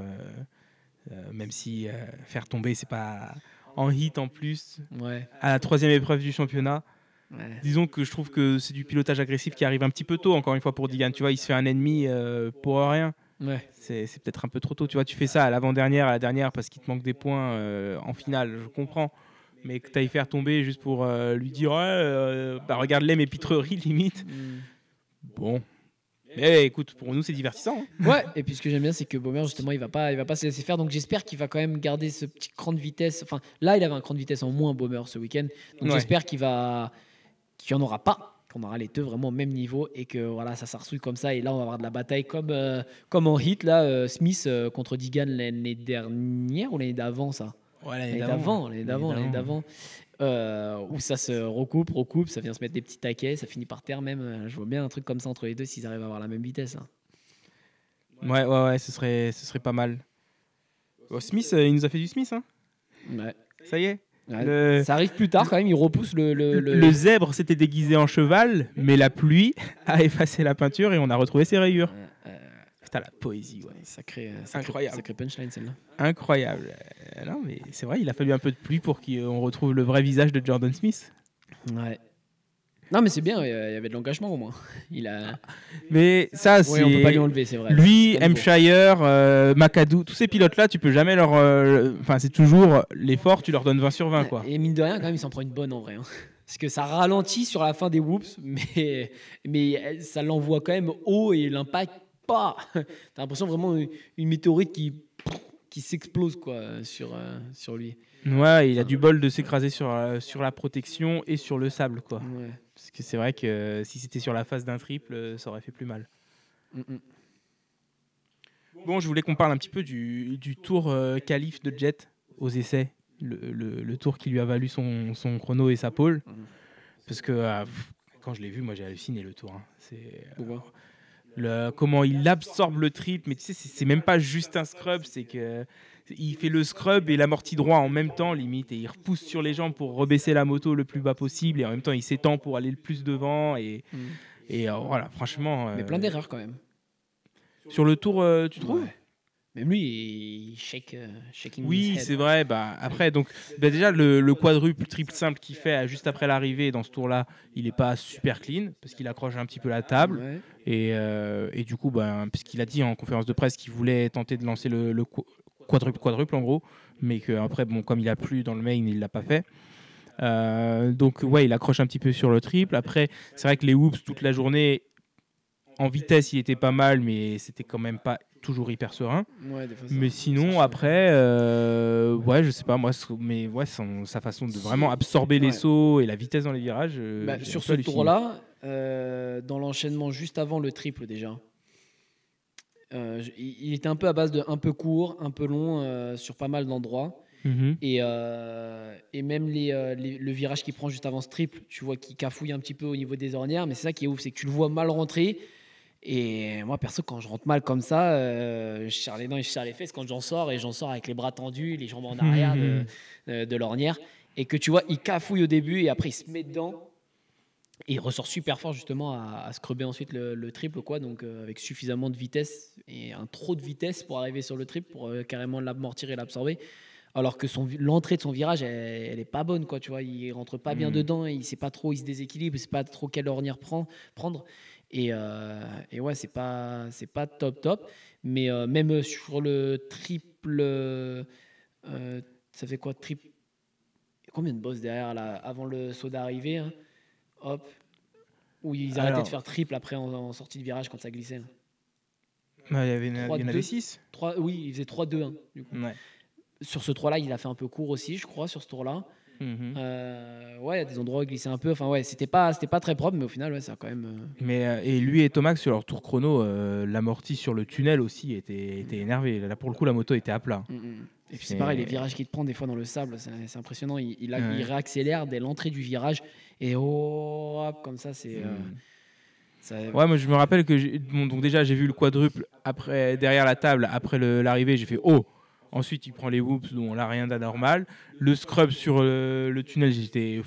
même si faire tomber, c'est pas en hit en plus. Ouais. À la 3e épreuve du championnat. Ouais. Disons que je trouve que c'est du pilotage agressif qui arrive un petit peu tôt, encore une fois, pour Digan. Tu vois, il se fait un ennemi pour rien. Ouais. C'est peut-être un peu trop tôt. Tu vois, tu fais ça à l'avant-dernière, à la dernière, parce qu'il te manque des points en finale, je comprends. Mais que tu ailles faire tomber juste pour lui dire regarde-les mes pitreries, limite. Bon. Mais écoute, pour nous, c'est divertissant. Hein. Ouais, et puis ce que j'aime bien, c'est que Baumer, justement, il va pas se laisser faire. Donc j'espère qu'il va quand même garder ce petit cran de vitesse. Enfin, là, il avait un cran de vitesse en moins, Baumer, ce week-end. Donc j'espère qu'il n'y en aura pas, qu'on aura les deux vraiment au même niveau et que voilà, ça s'arsouille comme ça. Et là, on va avoir de la bataille comme en hit, là, Smith contre Digan l'année dernière ou l'année d'avant, ça. Ouais, l'année d'avant. Où ça se recoupe, ça vient se mettre des petits taquets, ça finit par terre même. Je vois bien un truc comme ça entre les deux s'ils arrivent à avoir la même vitesse. Hein. Ouais, ce serait pas mal. Smith, il nous a fait du Smith, hein. Ouais. Ça y est. Ouais, ça arrive plus tard quand même, il repousse le zèbre s'était déguisé en cheval, mais la pluie a effacé la peinture et on a retrouvé ses rayures. Putain, la poésie, ouais. Incroyable. Sacré punchline, celle-là. Incroyable. Non, mais c'est vrai, il a fallu un peu de pluie pour qu'on retrouve le vrai visage de Jordan Smith. Ouais. Non, mais c'est bien, il y avait de l'engagement au moins. Mais ça, c'est. On peut pas lui enlever, c'est vrai. Lui, Hampshire, McAdoo, tous ces pilotes-là, tu peux jamais leur. Enfin, c'est toujours l'effort, tu leur donnes 20 sur 20, quoi. Et mine de rien, quand même, il s'en prend une bonne en vrai. Hein. Parce que ça ralentit sur la fin des whoops, mais ça l'envoie quand même haut et l'impact. T'as l'impression vraiment une météorite qui s'explose quoi sur lui. Ouais, il a du bol de s'écraser sur la protection et sur le sable quoi. Ouais. Parce que c'est vrai que si c'était sur la face d'un triple, ça aurait fait plus mal. Bon, je voulais qu'on parle un petit peu du tour qualif de Jet aux essais, le tour qui lui a valu son chrono et sa pole. Parce que quand je l'ai vu, moi j'ai halluciné le tour. Hein. Comment il absorbe le trip, mais tu sais, c'est même pas juste un scrub, c'est que il fait le scrub et l'amorti droit en même temps, limite, et il repousse sur les jambes pour rebaisser la moto le plus bas possible, et en même temps, il s'étend pour aller le plus devant, et voilà, franchement. Mais plein d'erreurs quand même. Sur le tour, tu trouves? Ouais. Même lui, il shaking his Oui, head. c'est vrai. Bah, après, donc, bah, déjà, le quadruple, triple simple qu'il fait juste après l'arrivée dans ce tour-là, il n'est pas super clean parce qu'il accroche un petit peu la table. Ouais. Et du coup, bah, puisqu'il a dit en conférence de presse qu'il voulait tenter de lancer le quadruple en gros, mais qu'après, bon, comme il a plu dans le main, il ne l'a pas fait. Donc, ouais, il accroche un petit peu sur le triple. Après, c'est vrai que les whoops toute la journée, en vitesse, il était pas mal, mais c'était quand même pas toujours hyper serein. Ouais, des fois, Mais sinon, après, ouais, je sais pas, moi, mais ouais, sa façon de vraiment absorber les Ouais. sauts et la vitesse dans les virages. j'ai Sur un peu ce halluciné. tour-là, dans l'enchaînement juste avant le triple déjà, il était un peu à base de un peu court, un peu long sur pas mal d'endroits. Mhm. Et même le virage qu'il prend juste avant ce triple, tu vois qu'il cafouille un petit peu au niveau des ornières, mais c'est ça qui est ouf, c'est que tu le vois mal rentrer. Et moi, perso, quand je rentre mal comme ça, je serre les dents et je serre les fesses quand j'en sors, et j'en sors avec les bras tendus, les jambes en arrière de l'ornière. Et que tu vois, il cafouille au début et après il se met dedans. Et il ressort super fort justement à scrubber ensuite le triple, quoi. Donc avec suffisamment de vitesse et un trop de vitesse pour arriver sur le triple, pour carrément l'amortir et l'absorber. Alors que l'entrée de son virage, elle est pas bonne, quoi. Tu vois, il rentre pas bien dedans, il sait pas trop, il se déséquilibre, il sait pas trop quelle ornière prendre. Et ouais, c'est pas top. Mais même sur le triple, ça fait quoi, triple? Combien de bosses derrière là, avant le saut d'arrivée, hein. Hop, où ils arrêtaient de faire triple après en sortie de virage quand ça glissait. Il y en avait 3-2. 6. Oui, il faisait 3-2-1 du coup. Ouais. Sur ce 3-là, il a fait un peu court aussi, je crois, sur ce tour-là. Mhm. Ouais, il y a des endroits où il glissait un peu. Enfin, ouais, c'était pas très propre, mais au final, ouais, ça a quand même. Mais, et lui et Tomac, sur leur tour chrono, l'amorti sur le tunnel aussi était énervé. Là, pour le coup, la moto était à plat. Et puis c'est pareil, les virages qu'il te prend des fois dans le sable, c'est impressionnant. Il réaccélère dès l'entrée du virage et hop, comme ça, c'est. Ouais, moi je me rappelle que donc déjà j'ai vu le quadruple après, derrière la table après l'arrivée, j'ai fait oh. Ensuite il prend les whoops, dont là rien d'anormal. Le scrub sur le tunnel, j'étais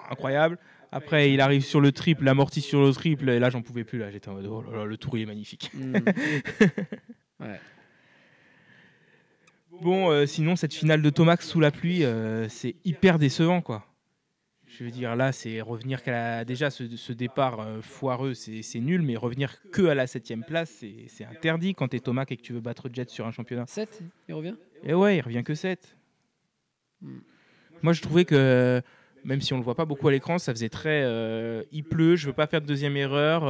incroyable. Après il arrive sur le triple, l'amorti sur le triple, et là j'en pouvais plus. Là j'étais en mode oh là là, le tour il est magnifique. Ouais. Bon, sinon cette finale de Tomac sous la pluie, c'est hyper décevant quoi. Je veux dire, là, c'est revenir déjà ce départ foireux, c'est nul, mais revenir que à la 7e place, c'est interdit quand t'es Tomac et que tu veux battre Jet sur un championnat. 7, il revient. Et ouais, il revient que 7. Moi, je trouvais que, même si on le voit pas beaucoup à l'écran, ça faisait très il pleut, je veux pas faire de deuxième erreur,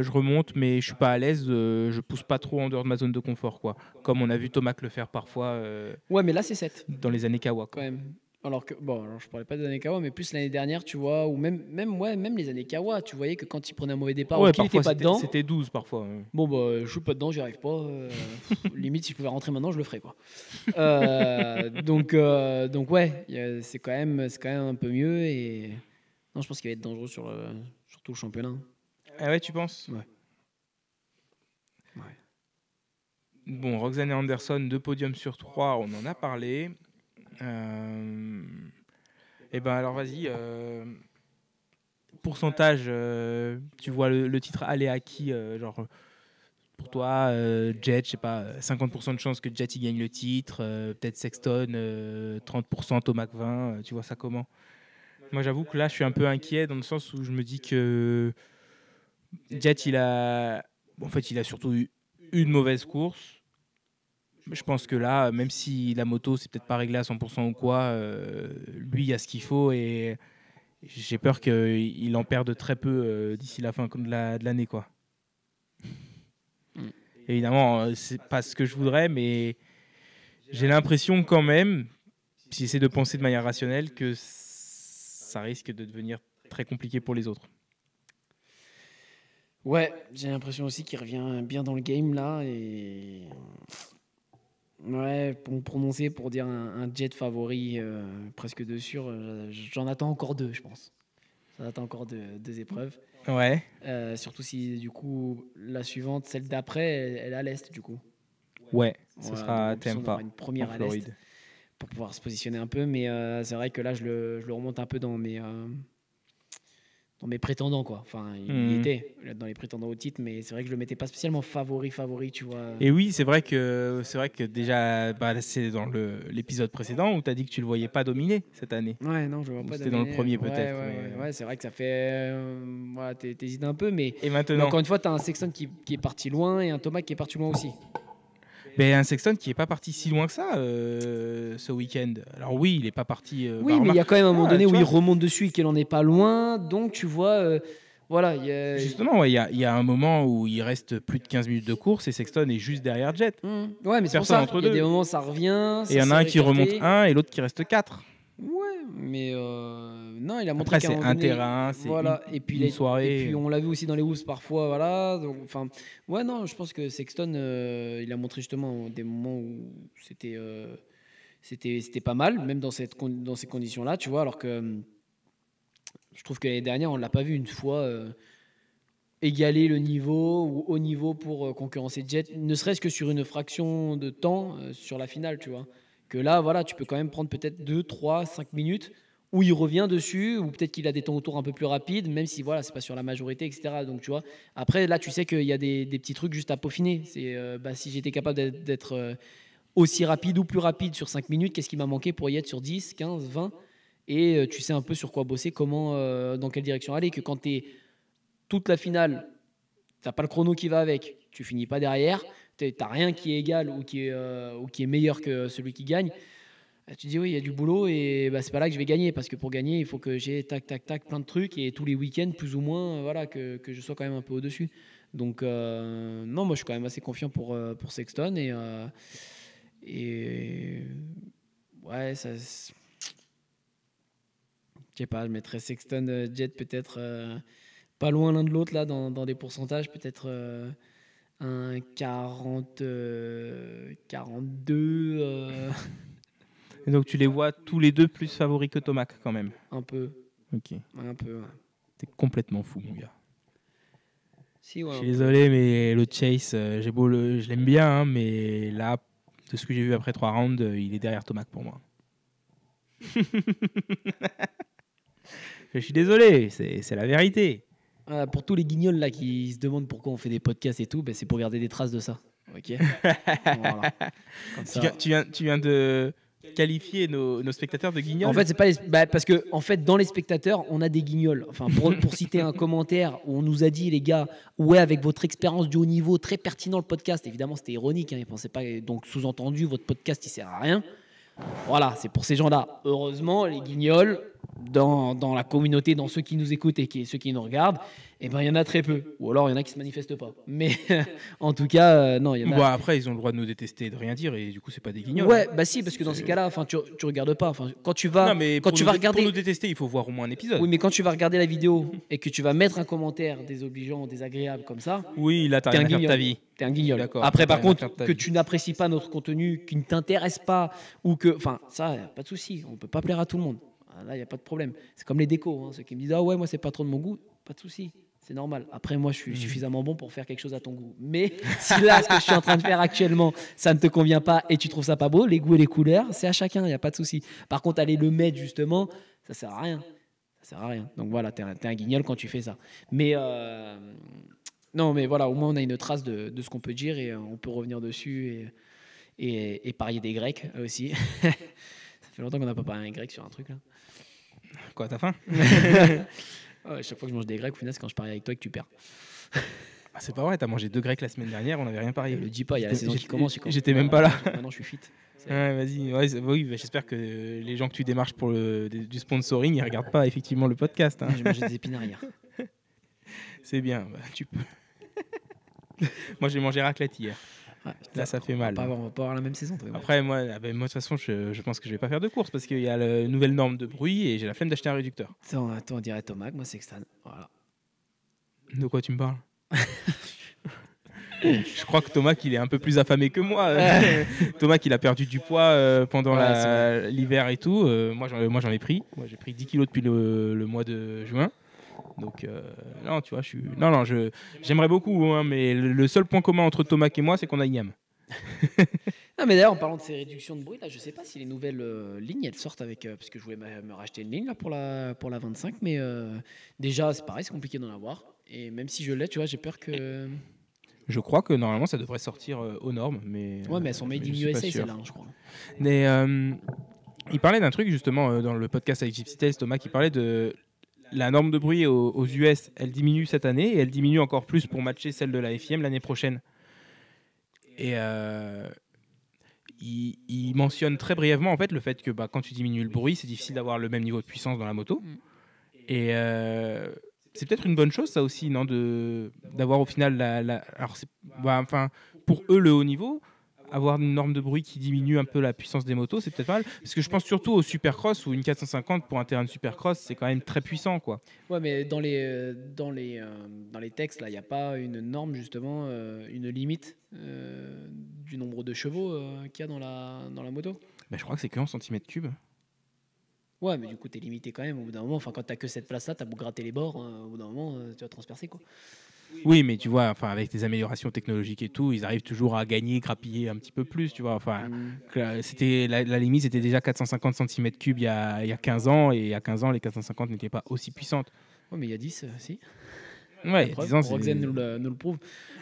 je remonte, mais je suis pas à l'aise, je pousse pas trop en dehors de ma zone de confort, quoi. Comme on a vu Tomac le faire parfois Ouais, mais là, c'est 7. dans les années Kawa. Quand même. Alors je parlais pas des années Kawa, mais plus l'année dernière, tu vois, ou même les années Kawa, tu voyais que quand il prenait un mauvais départ, Ouais, il n'était pas dedans. C'était 12 parfois. Ouais. Bon, bah, je suis pas dedans, j'y arrive pas. Limite, si je pouvais rentrer maintenant, je le ferais, quoi. Donc ouais, c'est quand même un peu mieux. Et non, je pense qu'il va être dangereux sur tout le championnat. Ah ouais, tu penses? Ouais. Bon, Roxane et Anderson, 2 podiums sur 3, on en a parlé. Et ben alors vas-y, pourcentage, tu vois le titre aller à qui, genre pour toi, Jet, je sais pas, 50% de chance que Jet il gagne le titre, peut-être Sexton, 30%, Tomac 20, tu vois ça comment? Moi j'avoue que là je suis un peu inquiet dans le sens où je me dis que Jet il a surtout eu une mauvaise course. Je pense que là, même si la moto c'est peut-être pas réglé à 100% ou quoi, lui il y a ce qu'il faut et j'ai peur qu'il en perde très peu d'ici la fin de l'année, quoi. Évidemment, c'est pas ce que je voudrais, mais j'ai l'impression quand même, si j'essaie de penser de manière rationnelle, que ça risque de devenir très compliqué pour les autres. Ouais, j'ai l'impression aussi qu'il revient bien dans le game là. Et ouais, pour me prononcer, pour dire un Jet favori presque de sûr, j'en attends encore 2, je pense. Ça attend encore deux épreuves. Ouais. Surtout si, du coup, la suivante, celle d'après, elle est à l'Est, du coup. Ouais, ce Voilà, sera à donc en plus, on Tampa, aura une première en à l'Est Floride. pour pouvoir se positionner un peu. Mais c'est vrai que là, je le remonte un peu dans mes prétendants, quoi. Enfin, il y Mhm. était dans les prétendants au titre, mais c'est vrai que je le mettais pas spécialement favori, tu vois. Et oui, c'est vrai que déjà, bah, c'est dans l'épisode précédent où tu as dit que tu le voyais pas dominer cette année. Ouais, non, je vois Ou pas c'était dans le dominer. premier Ouais, peut-être. ouais, c'est vrai que ça fait. Voilà, t'hésites un peu, mais Et maintenant, encore une fois, t'as un Sexton qui est parti loin et un Thomas qui est parti loin aussi. un Sexton qui est pas parti si loin que ça ce week-end. Alors oui, il est pas parti. Oui, mais il y a quand même un moment donné tu où il vois, remonte dessus et qu'il en est pas loin. Donc, tu vois, voilà. justement, ouais, il y a un moment où il reste plus de 15 minutes de course et Sexton est juste derrière Jet. Ouais, mais c'est pour Personne ça. entre Il y a des deux. moments où ça revient. Et il y Ça en a s'est un qui remonte répercuté. 1 et l'autre qui reste 4. Ouais, mais non, il a montré Après, qu'à un c'est moment un donné, terrain, c'est voilà. Et puis, une et soirée. puis on l'a vu aussi dans les Wolves parfois, voilà. Donc, enfin, ouais, non, je pense que Sexton, il a montré justement des moments où c'était pas mal, même dans ces conditions-là, tu vois. Alors que je trouve que l'année dernière, on l'a pas vu une fois égaler le niveau ou haut niveau pour concurrencer Jet, ne serait-ce que sur une fraction de temps sur la finale, tu vois. Que là, voilà, tu peux quand même prendre peut-être 2, 3, 5 minutes où il revient dessus, ou peut-être qu'il a des temps autour un peu plus rapides, même si voilà, c'est pas sur la majorité, etc. Donc tu vois. Après, là, tu sais qu'il y a des petits trucs juste à peaufiner. C'est si j'étais capable d'être aussi rapide ou plus rapide sur 5 minutes, qu'est-ce qui m'a manqué pour y être sur 10, 15, 20 et tu sais un peu sur quoi bosser, comment, dans quelle direction aller, que quand tu es toute la finale, t'as pas le chrono qui va avec, tu finis pas derrière, t'as rien qui est égal ou qui est meilleur que celui qui gagne. Tu dis oui, il y a du boulot et bah, c'est pas là que je vais gagner parce que pour gagner, il faut que j'ai tac tac tac plein de trucs et tous les week-ends plus ou moins, voilà, que je sois quand même un peu au-dessus. Donc non, moi je suis quand même assez confiant pour Sexton et ouais, ça. Je sais pas, je mettrais Sexton, Jet peut-être pas loin l'un de l'autre là dans des pourcentages, peut-être un 40, 42, Et donc tu les vois tous les deux plus favoris que Tomac quand même. un peu, Ok. un peu. Ouais. T'es complètement fou, mon gars. Si, ouais, Je un suis peu. désolé, mais le Chase, je l'aime bien, hein, mais là, de ce que j'ai vu après 3 rounds, il est derrière Tomac pour moi. Je suis désolé, c'est la vérité. Pour tous les guignols là qui se demandent pourquoi on fait des podcasts et tout, ben, c'est pour garder des traces de ça. Ok. Voilà. Comme ça. Tu viens de qualifier nos spectateurs de guignols. En fait, c'est pas parce que en fait dans les spectateurs, on a des guignols. Enfin, pour citer un commentaire où on nous a dit les gars, ouais, avec votre expérience du haut niveau, très pertinent le podcast. Évidemment, c'était ironique. Ils pensaient pas. Donc sous-entendu, votre podcast il sert à rien. Voilà, c'est pour ces gens-là. Heureusement, les guignols, dans la communauté, dans ceux qui nous écoutent et ceux qui nous regardent, eh ben, il y en a très peu. Ou alors, il y en a qui ne se manifestent pas. Mais en tout cas, non, il y en a. Bon, après, ils ont le droit de nous détester et de rien dire, et du coup, c'est pas des guignols. Ouais, bah si, parce que dans ces cas-là, tu regardes pas. Quand tu vas, Non, mais quand pour tu nous vas regarder. pour nous détester, il faut voir au moins un épisode. Oui, mais quand tu vas regarder la vidéo et que tu vas mettre un commentaire désobligeant, désagréable comme ça, Oui, là, t'as t'es rien un à faire de ta guignol. vie. T'es un guignol. D'accord, Après, t'as par rien à contre, faire de ta que vie. tu n'apprécies pas notre contenu, qui ne t'intéresse pas, ou que. Enfin, ça, y a pas de souci. On peut pas plaire à tout le monde. Là, il n'y a pas de problème. C'est comme les décos. Ceux qui me disent ah ouais, moi, c'est pas trop de mon goût. Pas de souci. C'est normal. Après, moi, je suis suffisamment bon pour faire quelque chose à ton goût. Mais si là, ce que je suis en train de faire actuellement, ça ne te convient pas et tu trouves ça pas beau, les goûts et les couleurs, c'est à chacun. Il n'y a pas de souci. Par contre, aller le mettre, justement, ça sert à rien. Ça sert à rien. Donc voilà, t'es un guignol quand tu fais ça. Mais. Non, mais voilà, au moins on a une trace de ce qu'on peut dire et on peut revenir dessus et parier des Grecs aussi. Ça fait longtemps qu'on n'a pas parié un grec sur un truc là. Quoi, t'as faim? Ouais, chaque fois que je mange des Grecs, au final, c'est quand je parie avec toi que tu perds. Ah, c'est pas vrai, t'as mangé 2 grecs la semaine dernière, on n'avait rien parié. Le dis pas, il y a la saison qui commence. J'étais même pas là. Maintenant, je suis fit. Ouais, vas-y. Ouais, oui, bah, j'espère que les gens que tu démarches pour du sponsoring, ils regardent pas effectivement le podcast. Hein. J'ai mangé des épinards hier. C'est bien, bah, tu peux. Moi, j'ai mangé raclette hier. Ouais, Là, ça fait mal. On va pas avoir la même saison. Toi, Après, moi, de toute façon, je pense que je vais pas faire de course parce qu'il y a la nouvelle norme de bruit et j'ai la flemme d'acheter un réducteur. Toi, on dirait Thomas, moi, c'est Sexton. Voilà. De quoi tu me parles? Je crois que Thomas, il est un peu plus affamé que moi. Thomas, il a perdu du poids pendant l'hiver et tout. Moi, j'en ai pris. Moi, j'ai pris 10 kilos depuis le mois de juin. Donc, non, tu vois, j'aimerais beaucoup, hein, mais le seul point commun entre Tomac et moi, c'est qu'on a Iam. Ah, mais d'ailleurs, en parlant de ces réductions de bruit, là, je sais pas si les nouvelles lignes elles sortent avec. Parce que je voulais me racheter une ligne là, pour la 25, mais déjà, c'est pareil, c'est compliqué d'en avoir. Et même si je l'ai, tu vois, j'ai peur que. Je crois que normalement, ça devrait sortir aux normes, Ouais, mais elles sont made in je suis pas USA, sûr. celles-là, hein, je crois. Mais il parlait d'un truc justement dans le podcast avec Gypsy Tales, Thomas, qui parlait de la norme de bruit aux US. Elle diminue cette année et elle diminue encore plus pour matcher celle de la FIM l'année prochaine. Et il mentionne très brièvement en fait le fait que quand tu diminues le bruit, c'est difficile d'avoir le même niveau de puissance dans la moto. Et c'est peut-être une bonne chose ça aussi, non, d'avoir au final alors enfin pour eux le haut niveau. Avoir une norme de bruit qui diminue un peu la puissance des motos, c'est peut-être pas mal. Parce que je pense surtout au Supercross, où une 450 pour un terrain de Supercross, c'est quand même très puissant, quoi. Ouais, mais dans les textes, là, il n'y a pas une norme, justement, une limite du nombre de chevaux qu'il y a dans la moto. Je crois que c'est que en centimètres cubes. Ouais, mais du coup, tu es limité quand même. Au bout d'un moment, enfin, quand tu n'as que cette place-là, tu as beau gratter les bords, au bout d'un moment, tu vas transpercer, quoi. Oui, mais tu vois, enfin, avec des améliorations technologiques et tout, ils arrivent toujours à gagner, grappiller un petit peu plus, tu vois. Enfin, c'était la limite, c'était déjà 450 cm3 il y a 15 ans, et il y a 15 ans, les 450 n'étaient pas aussi puissantes. Ouais, mais il y a 10, si. Ouais, 10 ans, Roxane nous le prouve.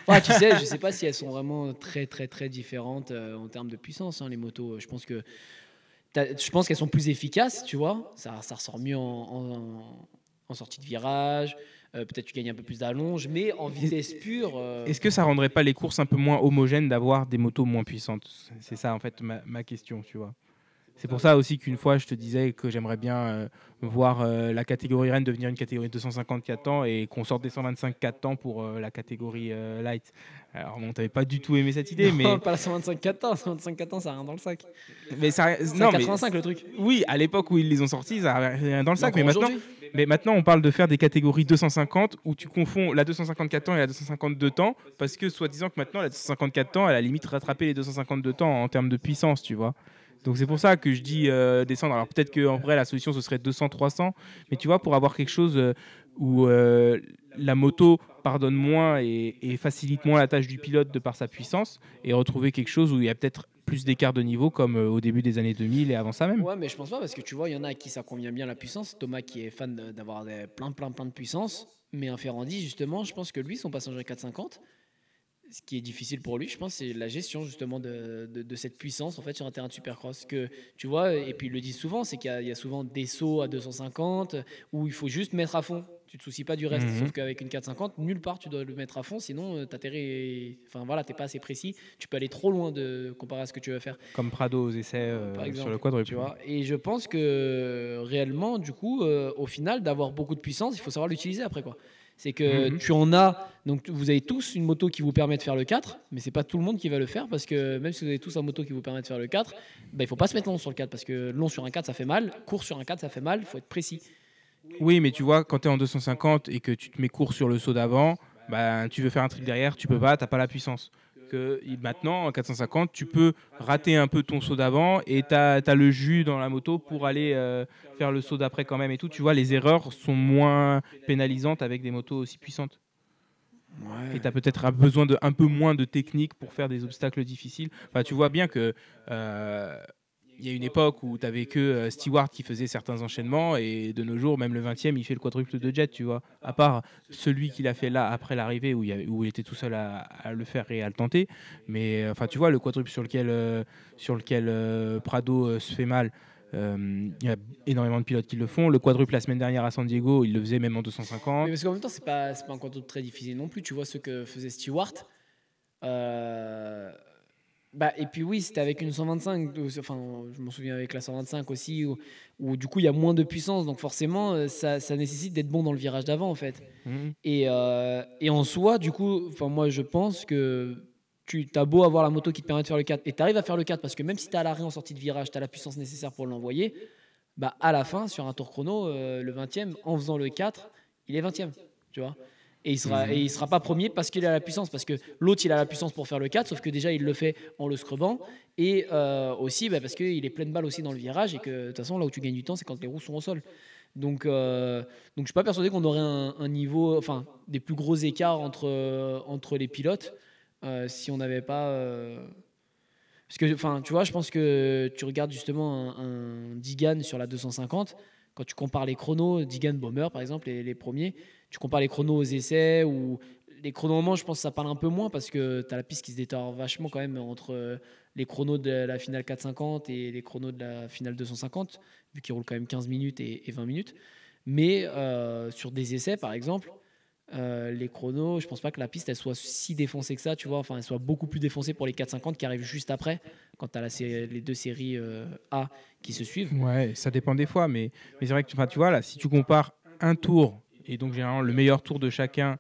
Enfin, tu sais, je sais pas si elles sont vraiment très, très, très différentes en termes de puissance, hein, les motos. Je pense qu'elles sont plus efficaces, tu vois. Ça ressort mieux en sortie de virage. Peut-être tu gagnes un peu plus d'allonge, mais en vitesse pure. Est-ce que ça rendrait pas les courses un peu moins homogènes d'avoir des motos moins puissantes? C'est ça en fait ma question, tu vois. C'est pour ça aussi qu'une fois je te disais que j'aimerais bien voir la catégorie Rennes devenir une catégorie 250 4 ans et qu'on sorte des 125 4 ans pour la catégorie light. Alors bon, t'avais pas du tout aimé cette idée, non, mais pas la 125 4 ans, 125 4 ans, ça a rien dans le sac. Mais ça, C'est non, 85 le truc. Oui, à l'époque où ils les ont sortis, ça avait rien dans le sac. Donc, Mais maintenant, on parle de faire des catégories 250 où tu confonds la 254 temps et la 252 temps parce que soi-disant que maintenant la 254 temps, elle a limite rattrapé les 252 temps en termes de puissance, tu vois. Donc c'est pour ça que je dis descendre. Alors peut-être qu'en vrai la solution ce serait 200-300, mais tu vois, pour avoir quelque chose où la moto pardonne moins et facilite moins la tâche du pilote de par sa puissance, et retrouver quelque chose où il y a peut-être plus d'écart de niveau comme au début des années 2000 et avant ça même. Ouais, mais je pense pas parce que tu vois, il y en a à qui ça convient bien la puissance. Thomas qui est fan d'avoir plein de puissance, mais un Ferrandi justement, je pense que lui son passage à 450, ce qui est difficile pour lui, je pense, c'est la gestion justement de cette puissance en fait sur un terrain de supercross. Que tu vois, et puis ils le disent souvent, c'est qu'il y a souvent des sauts à 250 où il faut juste mettre à fond. Tu te soucies pas du reste. Sauf qu'avec une 450, nulle part tu dois le mettre à fond, sinon enfin voilà, t'es pas assez précis. Tu peux aller trop loin comparé à ce que tu veux faire. Comme Prado aux essais Par exemple, sur le quadruple. tu vois. Et je pense que réellement, du coup, au final, d'avoir beaucoup de puissance, il faut savoir l'utiliser après quoi. C'est que tu en as, donc vous avez tous une moto qui vous permet de faire le 4, mais c'est pas tout le monde qui va le faire parce que même si vous avez tous une moto qui vous permet de faire le 4, il faut pas se mettre long sur le 4 parce que long sur un 4 ça fait mal, court sur un 4 ça fait mal, il faut être précis. Oui, mais tu vois, quand tu es en 250 et que tu te mets court sur le saut d'avant, tu veux faire un trick derrière, tu peux pas, t'as pas la puissance. Que maintenant, en 450, tu peux rater un peu ton saut d'avant et tu as le jus dans la moto pour aller faire le saut d'après quand même et tout. Tu vois, les erreurs sont moins pénalisantes avec des motos aussi puissantes. Ouais. Et tu as peut-être besoin de un peu moins de technique pour faire des obstacles difficiles. Enfin, tu vois bien que il y a une époque où tu n'avais que Stewart qui faisait certains enchaînements, et de nos jours, même le 20e, il fait le quadruple de jet, tu vois. À part celui qu'il a fait là après l'arrivée où il était tout seul à le faire et à le tenter. Mais enfin, tu vois, le quadruple sur lequel Prado se fait mal, il y a énormément de pilotes qui le font. Le quadruple la semaine dernière à San Diego, il le faisait même en 250. Mais parce qu'en même temps, c'est pas un quadruple très difficile non plus. Tu vois ce que faisait Stewart. Et puis oui, c'était avec une 125, enfin je m'en souviens avec la 125 aussi, où du coup il y a moins de puissance, donc forcément ça nécessite d'être bon dans le virage d'avant en fait. Et en soi, du coup, moi je pense que tu as beau avoir la moto qui te permet de faire le 4, et tu arrives à faire le 4, parce que même si tu es à l'arrêt en sortie de virage, tu as la puissance nécessaire pour l'envoyer, à la fin, sur un tour chrono, le 20e, en faisant le 4, il est 20e, tu vois. Et il sera pas premier parce qu'il a la puissance, parce que l'autre il a la puissance pour faire le 4, sauf que déjà il le fait en le scrubant, et aussi parce qu'il est plein de balles aussi dans le virage, et que de toute façon là où tu gagnes du temps c'est quand les roues sont au sol. Donc je suis pas persuadé qu'on aurait un niveau, enfin des plus gros écarts entre les pilotes si on n'avait pas. Parce que, enfin, tu vois, je pense que tu regardes justement un Digan sur la 250, quand tu compares les chronos, Digan Bomber par exemple, les premiers, tu compares les chronos aux essais ou les chronos en manche, je pense que ça parle un peu moins parce que tu as la piste qui se détériore vachement quand même entre les chronos de la finale 450 et les chronos de la finale 250, vu qu'ils roulent quand même 15 minutes et 20 minutes. Mais sur des essais, par exemple, les chronos, je pense pas que la piste elle soit si défoncée que ça, tu vois. Enfin, elle soit beaucoup plus défoncée pour les 450 qui arrivent juste après, quand tu as les deux séries A qui se suivent. Ouais, ça dépend des fois, mais c'est vrai que tu vois, là, si tu compares un tour, et donc généralement le meilleur tour de chacun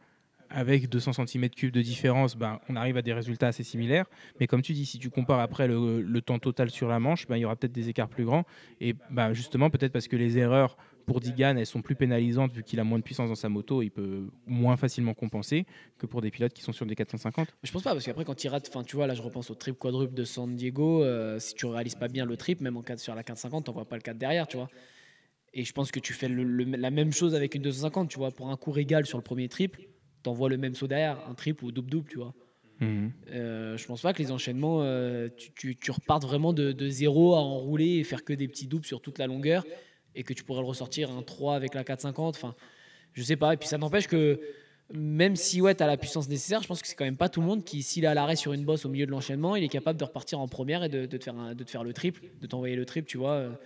avec 200 cm3 de différence, ben, on arrive à des résultats assez similaires. Mais comme tu dis, si tu compares après le temps total sur la manche, ben, il y aura peut-être des écarts plus grands. Et ben, justement, peut-être parce que les erreurs pour Digan, elles sont plus pénalisantes vu qu'il a moins de puissance dans sa moto, il peut moins facilement compenser que pour des pilotes qui sont sur des 450. Je pense pas, parce qu'après, quand il rate, enfin, tu vois, là, je repense au trip quadruple de San Diego. Si tu réalises pas bien le trip, même sur la 450, t'en vois pas le 4 derrière, tu vois. Et je pense que tu fais la même chose avec une 250, tu vois. Pour un cours égal sur le premier triple, t'envoies le même saut derrière, un triple ou double-double, tu vois. Je pense pas que les enchaînements, tu repartes vraiment de zéro à enrouler et faire que des petits doubles sur toute la longueur et que tu pourrais le ressortir un 3 avec la 450. Enfin, je sais pas. Et puis ça n'empêche que même si ouais, tu as la puissance nécessaire, je pense que c'est quand même pas tout le monde qui, s'il est à l'arrêt sur une bosse au milieu de l'enchaînement, il est capable de repartir en première et de te faire le triple, de t'envoyer le triple, tu vois.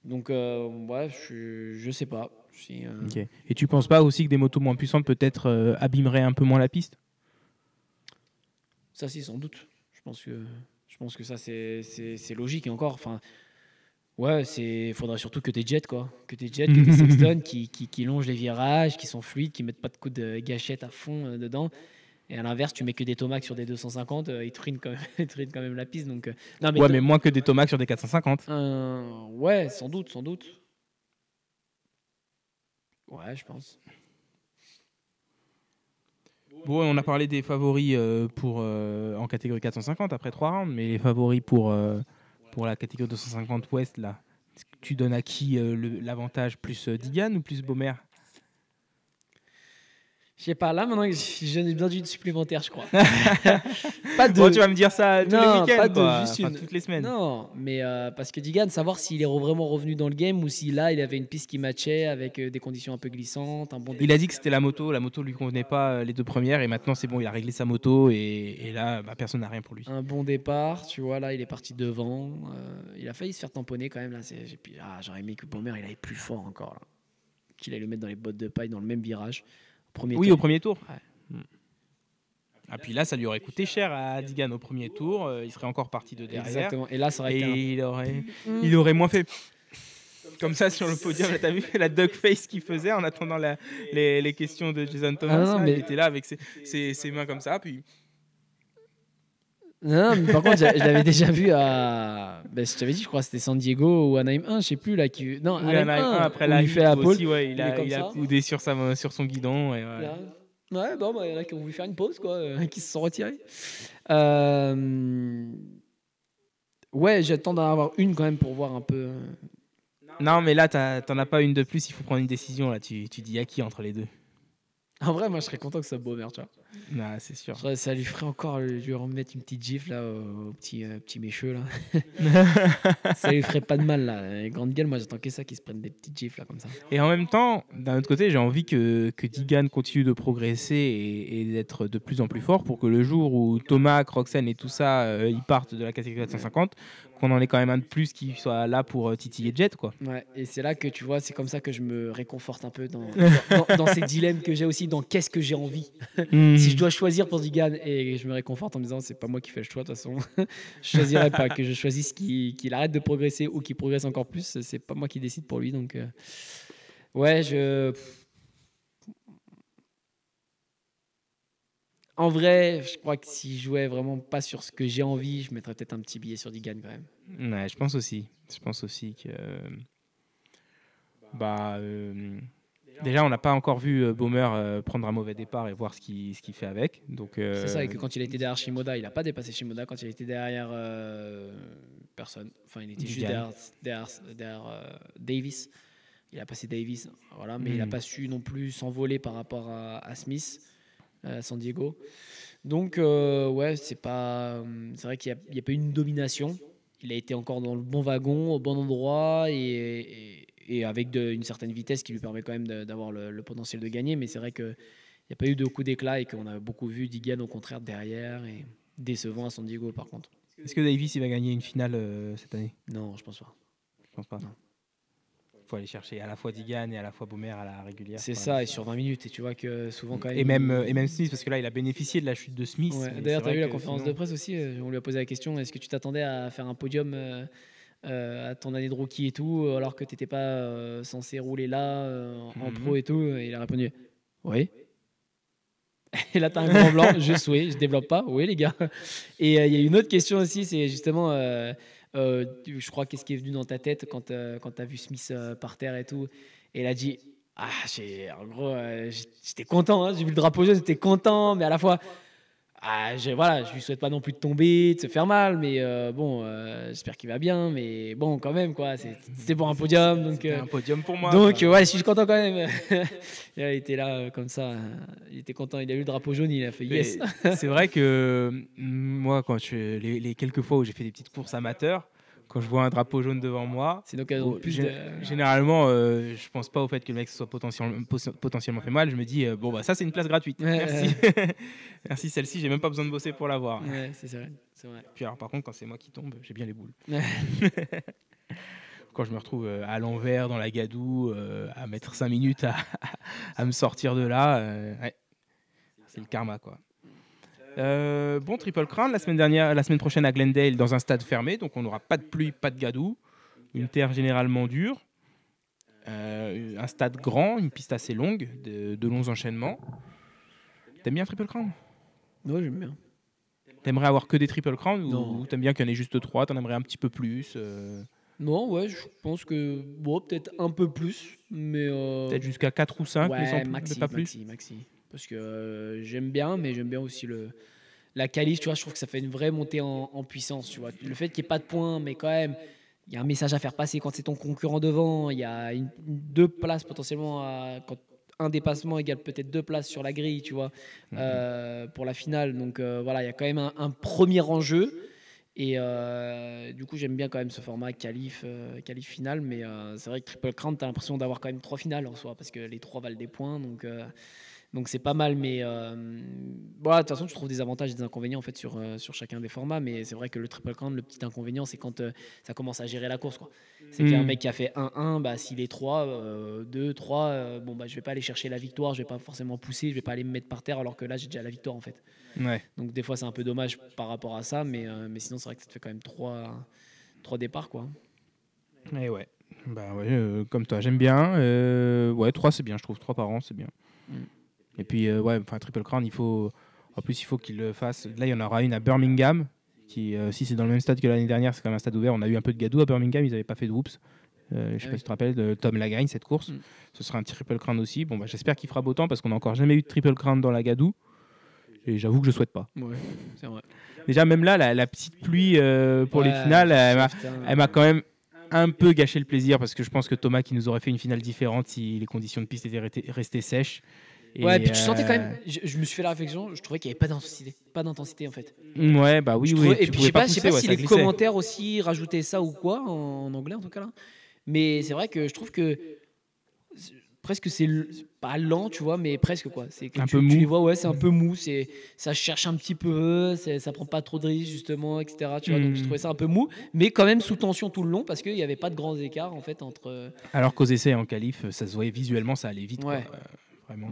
Donc, ouais, je sais pas. Si, Ok. Et tu penses pas aussi que des motos moins puissantes peut-être abîmeraient un peu moins la piste? Ça, si, sans doute. Je pense que ça, c'est logique. Et encore, enfin, ouais, faudrait surtout que tes jets, quoi. Que tes jets, que tes Sexton qui longent les virages, qui sont fluides, qui mettent pas de coups de gâchette à fond dedans. Et à l'inverse, tu mets que des tomacs sur des 250, ils te ruinent quand même, ils te ruinent quand même la piste. Donc, non, Ouais, mais moins que des tomacs sur des 450. Ouais, sans doute, sans doute. Ouais, je pense. Bon, on a parlé des favoris en catégorie 450 après 3 rounds, mais les favoris pour la catégorie 250 Ouest, là, tu donnes à qui l'avantage? Plus Digan ou plus Baumer? Je sais pas, là maintenant j'en ai besoin d'une supplémentaire, je crois. Pas de. Bon, tu vas me dire ça tous les Non, week-ends, pas de quoi. juste Enfin, une. toutes les semaines. Non, mais parce que Digan, savoir s'il est vraiment revenu dans le game ou si là il avait une piste qui matchait avec des conditions un peu glissantes, un bon. Il a dit que c'était la moto lui convenait pas les deux premières, et maintenant c'est bon, il a réglé sa moto, et là, bah, personne n'a rien pour lui. Un bon départ, tu vois, là il est parti devant. Il a failli se faire tamponner quand même. Là, j'aurais aimé que Baumer il aille plus fort encore. Là. Qu'il aille le mettre dans les bottes de paille dans le même virage. Au premier tour. Ouais. Ah, puis là, ça lui aurait coûté cher à Digan au premier tour. Il serait encore parti de derrière. Exactement. Et là, ça aurait été il aurait moins fait. Comme ça sur le podium, t'as vu la duck face qu'il faisait en attendant les questions de Jason Thomas. Non, mais... Il était là avec ses mains comme ça. Puis... Non, mais par contre, je l'avais déjà vu à. Ben, je t'avais dit, je crois que c'était San Diego ou Anaheim 1, je sais plus. Là, non, Anaheim 1, après là, il fait la pole. Aussi, ouais, il a coudé sur son guidon. Et ouais. Ouais, bon, bah, il y en a qui ont voulu faire une pause, quoi, qui se sont retirés. Ouais, j'attends d'en avoir une quand même pour voir un peu. Non, mais là, t'en as pas une de plus, il faut prendre une décision. Là, tu dis à qui entre les deux? En vrai, moi, je serais content que ça soit Baumer, tu vois. Non, c'est sûr. Ça lui ferait encore, lui remettre une petite gifle là, au petit mécheux là. Ça lui ferait pas de mal là. Les grandes gueules, moi j'attends que ça, qu'ils se prennent des petites gifles là comme ça. Et en même temps, d'un autre côté, j'ai envie que Digan continue de progresser et d'être de plus en plus fort pour que le jour où Thomas, Roxane et tout ça, ils partent de la catégorie 450, qu'on en ait quand même un de plus qui soit là pour titiller Jet, quoi. Ouais, et c'est là que tu vois, c'est comme ça que je me réconforte un peu dans ces dilemmes que j'ai aussi, dans qu'est-ce que j'ai envie. Si je dois choisir pour Digan, et je me réconforte en me disant c'est pas moi qui fais le choix de toute façon, je choisirais pas que je choisisse qu'il arrête de progresser ou qu'il progresse encore plus, c'est pas moi qui décide pour lui. Donc ouais, en vrai, je crois que si je jouais vraiment pas sur ce que j'ai envie, je mettrais peut-être un petit billet sur Digan quand même. Ouais, je pense aussi que déjà, on n'a pas encore vu Baumer prendre un mauvais départ et voir ce qu'il fait avec. Donc, c'est ça, et que quand il a été derrière Shimoda, il n'a pas dépassé Shimoda. Quand il a été derrière personne, enfin, il était juste derrière Davis. Il a passé Davis, voilà, mais il n'a pas su non plus s'envoler par rapport à Smith, à San Diego. Donc, ouais, c'est vrai qu'il n'y a pas eu une domination. Il a été encore dans le bon wagon, au bon endroit et avec une certaine vitesse qui lui permet quand même d'avoir le potentiel de gagner. Mais c'est vrai qu'il n'y a pas eu de coup d'éclat et qu'on a beaucoup vu Digan au contraire derrière et décevant à San Diego par contre. Est-ce que Davis il va gagner une finale cette année? Non, je pense pas. Je pense pas. Non. Faut aller chercher à la fois Digan et à la fois Baumer à la régulière. C'est ça, et sur 20 minutes. Et tu vois que souvent quand même. Et même Smith, parce que là, il a bénéficié de la chute de Smith. Ouais. D'ailleurs, tu as vu la conférence de presse aussi. On lui a posé la question, est-ce que tu t'attendais à faire un podium à ton année de rookie et tout, alors que tu n'étais pas censé rouler là en pro et tout? Et il a répondu oui. Et là, tu as un grand blanc. Juste oui, je développe pas. Oui, les gars. Et il y a une autre question aussi, c'est justement. Je crois qu'est-ce qui est venu dans ta tête quand tu as vu Smith par terre et tout. Et il a dit en gros, j'étais content, hein, j'ai vu le drapeau jaune, j'étais content, mais à la fois, je lui souhaite pas non plus de tomber, de se faire mal, mais bon, j'espère qu'il va bien, mais bon, quand même, quoi, c'était pour un podium. Donc, un podium pour moi. Donc, ouais, je suis content quand même. Il était là, comme ça, il était content, il a eu le drapeau jaune, il a fait yes. C'est vrai que moi, quand les quelques fois où j'ai fait des petites courses amateurs, quand je vois un drapeau jaune devant moi, c'est l'occasion généralement, je pense pas au fait que le mec se soit potentiellement fait mal. Je me dis, bon, bah ça, c'est une place gratuite. Merci. Merci, celle-ci, j'ai même pas besoin de bosser pour l'avoir. Ouais, c'est vrai. Puis alors, par contre, quand c'est moi qui tombe, j'ai bien les boules. Quand je me retrouve à l'envers dans la gadoue, à mettre 5 minutes à me sortir de là, ouais, c'est le karma, quoi. Bon, Triple Crown la semaine prochaine à Glendale dans un stade fermé, donc on n'aura pas de pluie, pas de gadoue, une terre généralement dure, un stade grand, une piste assez longue, de longs enchaînements. T'aimes bien Triple Crown? Ouais, j'aime bien. T'aimerais avoir que des Triple Crown ou t'aimes bien qu'il y en ait juste 3, t'en aimerais un petit peu plus Non, ouais, je pense que bon, peut-être un peu plus, mais peut-être jusqu'à 4 ou 5, ouais, mais sans maxi, pas plus. maxi. Parce que j'aime bien, mais j'aime bien aussi la qualif, tu vois, je trouve que ça fait une vraie montée en puissance, tu vois. Le fait qu'il n'y ait pas de points, mais quand même, il y a un message à faire passer quand c'est ton concurrent devant, il y a 2 places potentiellement, quand un dépassement égale peut-être 2 places sur la grille, tu vois, pour la finale. Donc voilà, il y a quand même un premier enjeu. Et du coup, j'aime bien quand même ce format qualif final, mais c'est vrai que Triple Crown, tu as l'impression d'avoir quand même 3 finales en soi, parce que les 3 valent des points, donc c'est pas mal. Mais bon, de toute façon, je trouve des avantages et des inconvénients en fait, sur chacun des formats, mais c'est vrai que le Triple Crown, le petit inconvénient, c'est quand ça commence à gérer la course, quoi. C'est qu'il y a un mec qui a fait 1-1, bah, s'il est 3, 2, 3, bon, bah, je vais pas aller chercher la victoire, je vais pas forcément pousser, je vais pas aller me mettre par terre, alors que là, j'ai déjà la victoire en fait. Ouais. Donc des fois c'est un peu dommage par rapport à ça, mais sinon c'est vrai que ça te fait quand même 3 départs, quoi. Et ouais, bah ouais, comme toi, j'aime bien. Ouais, 3 c'est bien, je trouve. 3 par an, c'est bien. Et puis ouais, enfin Triple Crown, en plus il faut qu'il le fasse. Là, il y en aura une à Birmingham, qui si c'est dans le même stade que l'année dernière, c'est quand même un stade ouvert. On a eu un peu de gadou à Birmingham, ils n'avaient pas fait de whoops. Je sais pas si tu te rappelles de Tom Lagagne, cette course. Ce sera un Triple Crown aussi. Bon, bah, j'espère qu'il fera beau temps parce qu'on n'a encore jamais eu de Triple Crown dans la gadoue. Et j'avoue que je souhaite pas. Ouais, c'est vrai. Déjà, même là, la petite pluie pour les finales, elle m'a quand même un peu gâché le plaisir parce que je pense que Thomas qui nous aurait fait une finale différente si les conditions de piste étaient restées sèches. Ouais, et puis tu sentais quand même, je me suis fait la réflexion, je trouvais qu'il n'y avait pas d'intensité en fait. Ouais, bah oui, oui. Et puis je sais pas si les glissait. commentaires aussi rajoutaient ça ou quoi, en anglais en tout cas là. Mais c'est vrai que je trouve que presque c'est pas lent, tu vois, mais presque quoi. C'est que un peu mou. Tu les vois, ouais, c'est un peu mou, ça cherche un petit peu, ça prend pas trop de risques justement, etc. Tu vois, donc je trouvais ça un peu mou, mais quand même sous tension tout le long parce qu'il n'y avait pas de grands écarts en fait entre. Alors qu'aux essais en qualif, ça se voyait visuellement, ça allait vite. Ouais. Quoi. Vraiment.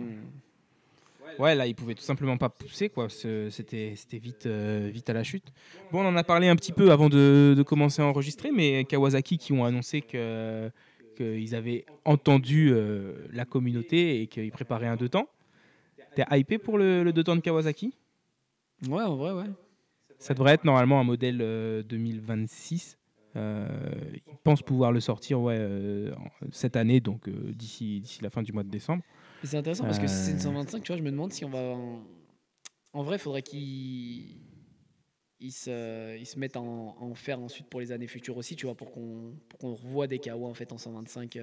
Ouais, là, il pouvait tout simplement pas pousser, quoi. C'était vite à la chute. Bon, on en a parlé un petit peu avant de commencer à enregistrer, mais Kawasaki qui ont annoncé qu'ils avaient entendu la communauté et qu'ils préparaient un 2 temps. T'es hypé pour le 2 temps de Kawasaki? Ouais, en vrai, ouais. Ça devrait être normalement un modèle 2026. Ils pensent pouvoir le sortir cette année, donc d'ici la fin du mois de décembre. Et c'est intéressant parce que si c'est une 125, tu vois, je me demande si on va. En vrai, il faudrait qu'ils se mettent à en faire ensuite pour les années futures aussi, tu vois, pour qu'on revoie des KO en fait en 125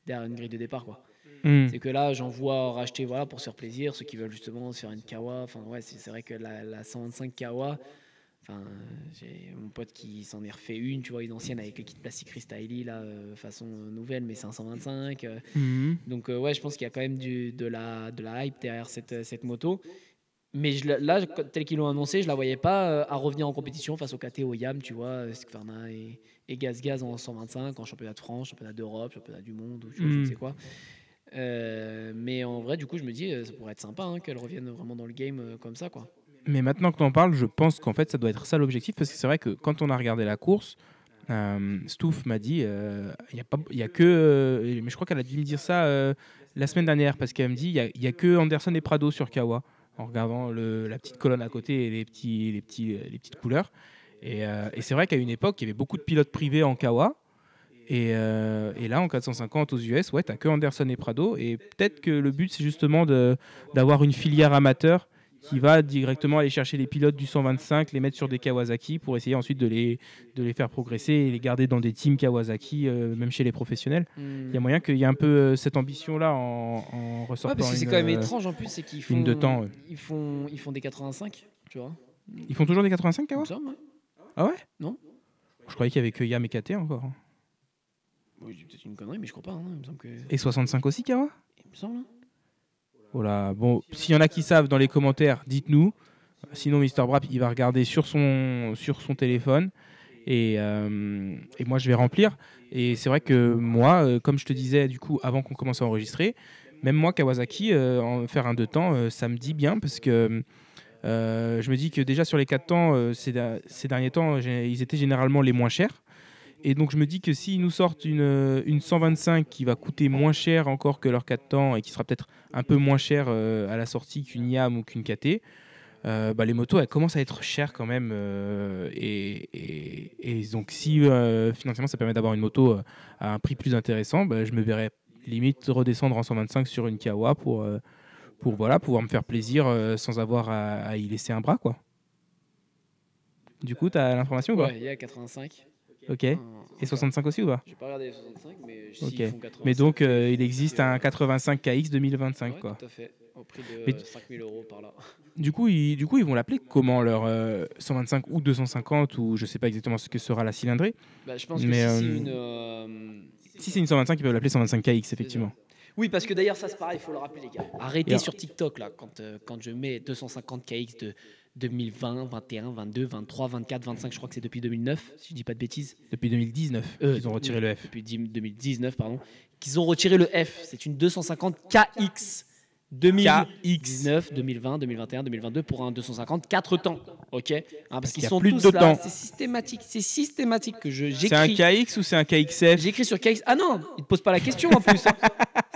derrière une grille de départ, quoi. Mm. C'est que là, j'en vois racheter voilà, pour se faire plaisir, ceux qui veulent justement se faire une Kawa. Enfin, ouais, c'est vrai que la 125 Kawa, enfin, j'ai mon pote qui s'en est refait une, tu vois, une ancienne avec les kits plastique freestyle, là, façon nouvelle, mais c'est un 125. Mhm. Donc, ouais, je pense qu'il y a quand même de la hype derrière cette moto. Mais là, tel qu'ils l'ont annoncé, je la voyais pas à revenir en compétition face au KT, au YAM, tu vois, Skvarna et Gaz en 125, en championnat de France, championnat d'Europe, championnat du monde, ou je ne sais quoi. Mais en vrai, du coup, je me dis, ça pourrait être sympa qu'elle revienne vraiment dans le game comme ça, quoi. Mais maintenant que tu en parles, je pense qu'en fait, ça doit être ça l'objectif, parce que c'est vrai que quand on a regardé la course, Stouff m'a dit, il y a que, mais je crois qu'elle a dû me dire ça la semaine dernière, parce qu'elle me dit, il y a que Anderson et Prado sur Kawa, en regardant la petite colonne à côté et les petites couleurs. Et c'est vrai qu'à une époque, il y avait beaucoup de pilotes privés en Kawa. Et là, en 450 aux US, ouais, t'as que Anderson et Prado. Et peut-être que le but, c'est justement d'avoir une filière amateur qui va directement aller chercher les pilotes du 125, les mettre sur des Kawasaki pour essayer ensuite de les faire progresser et les garder dans des teams Kawasaki, même chez les professionnels. Il y a moyen qu'il y ait un peu cette ambition-là en ressortant. Ouais, parce que c'est quand même étrange en plus, c'est qu'ils font, une de temps. ils font des 85, tu vois. Ils font toujours des 85 Kawa? Ça, ouais. Ah ouais? Non. Je croyais qu'il y avait que Yam et KT encore. Oui, j'ai peut-être une connerie, mais je crois pas. Il me semble que. Et 65 aussi, Kawa? Il me semble. Voilà. Bon, s'il y en a qui savent dans les commentaires, dites-nous. Sinon, Mister Brap, il va regarder sur son téléphone. Et moi, je vais remplir. Et c'est vrai que moi, comme je te disais, du coup, avant qu'on commence à enregistrer, même moi, Kawasaki, faire un 2 temps, ça me dit bien parce que je me dis que déjà sur les 4 temps, ces derniers temps, ils étaient généralement les moins chers. Et donc je me dis que s'ils nous sortent une 125 qui va coûter moins cher encore que leur 4 temps et qui sera peut-être un peu moins cher à la sortie qu'une YAM ou qu'une KT, les motos elles commencent à être chères quand même. Et donc si financièrement ça permet d'avoir une moto à un prix plus intéressant, je me verrais limite redescendre en 125 sur une Kawa pour pouvoir me faire plaisir sans avoir à y laisser un bras, quoi. Du coup, tu as l'information ou pas? Ouais, il y a 85. Ok. Et 65 aussi ou pas? J'ai pas regardé les 65, mais Ok. s'ils font 85. Mais donc, il existe un 85 KX 2025, Ouais, quoi. tout à fait. Au prix Mais de 5000 € par là. Du coup, ils vont l'appeler comment, leur 125 ou 250, ou je sais pas exactement ce que sera la cylindrée. Je pense que Mais, si c'est une. Si c'est une 125, ils peuvent l'appeler 125 KX, effectivement. Oui, parce que d'ailleurs, ça c'est pareil, il faut le rappeler, les gars. Arrêtez Et sur TikTok, là, quand je mets 250 KX de 2020, 21, 22, 23, 24, 25, je crois que c'est depuis 2009, si je dis pas de bêtises. Depuis 2019, ils ont retiré le F. Depuis 2019, pardon. Qu'ils ont retiré le F. C'est une 250 KX 2019, 2020, 2021, 2022 pour un 250 4 temps. Ok, parce qu'ils sont plus tous de là. temps. C'est systématique que j'écris. C'est un KX ou c'est un KXF? J'écris sur KX. Ah non, ils te posent pas la question en plus.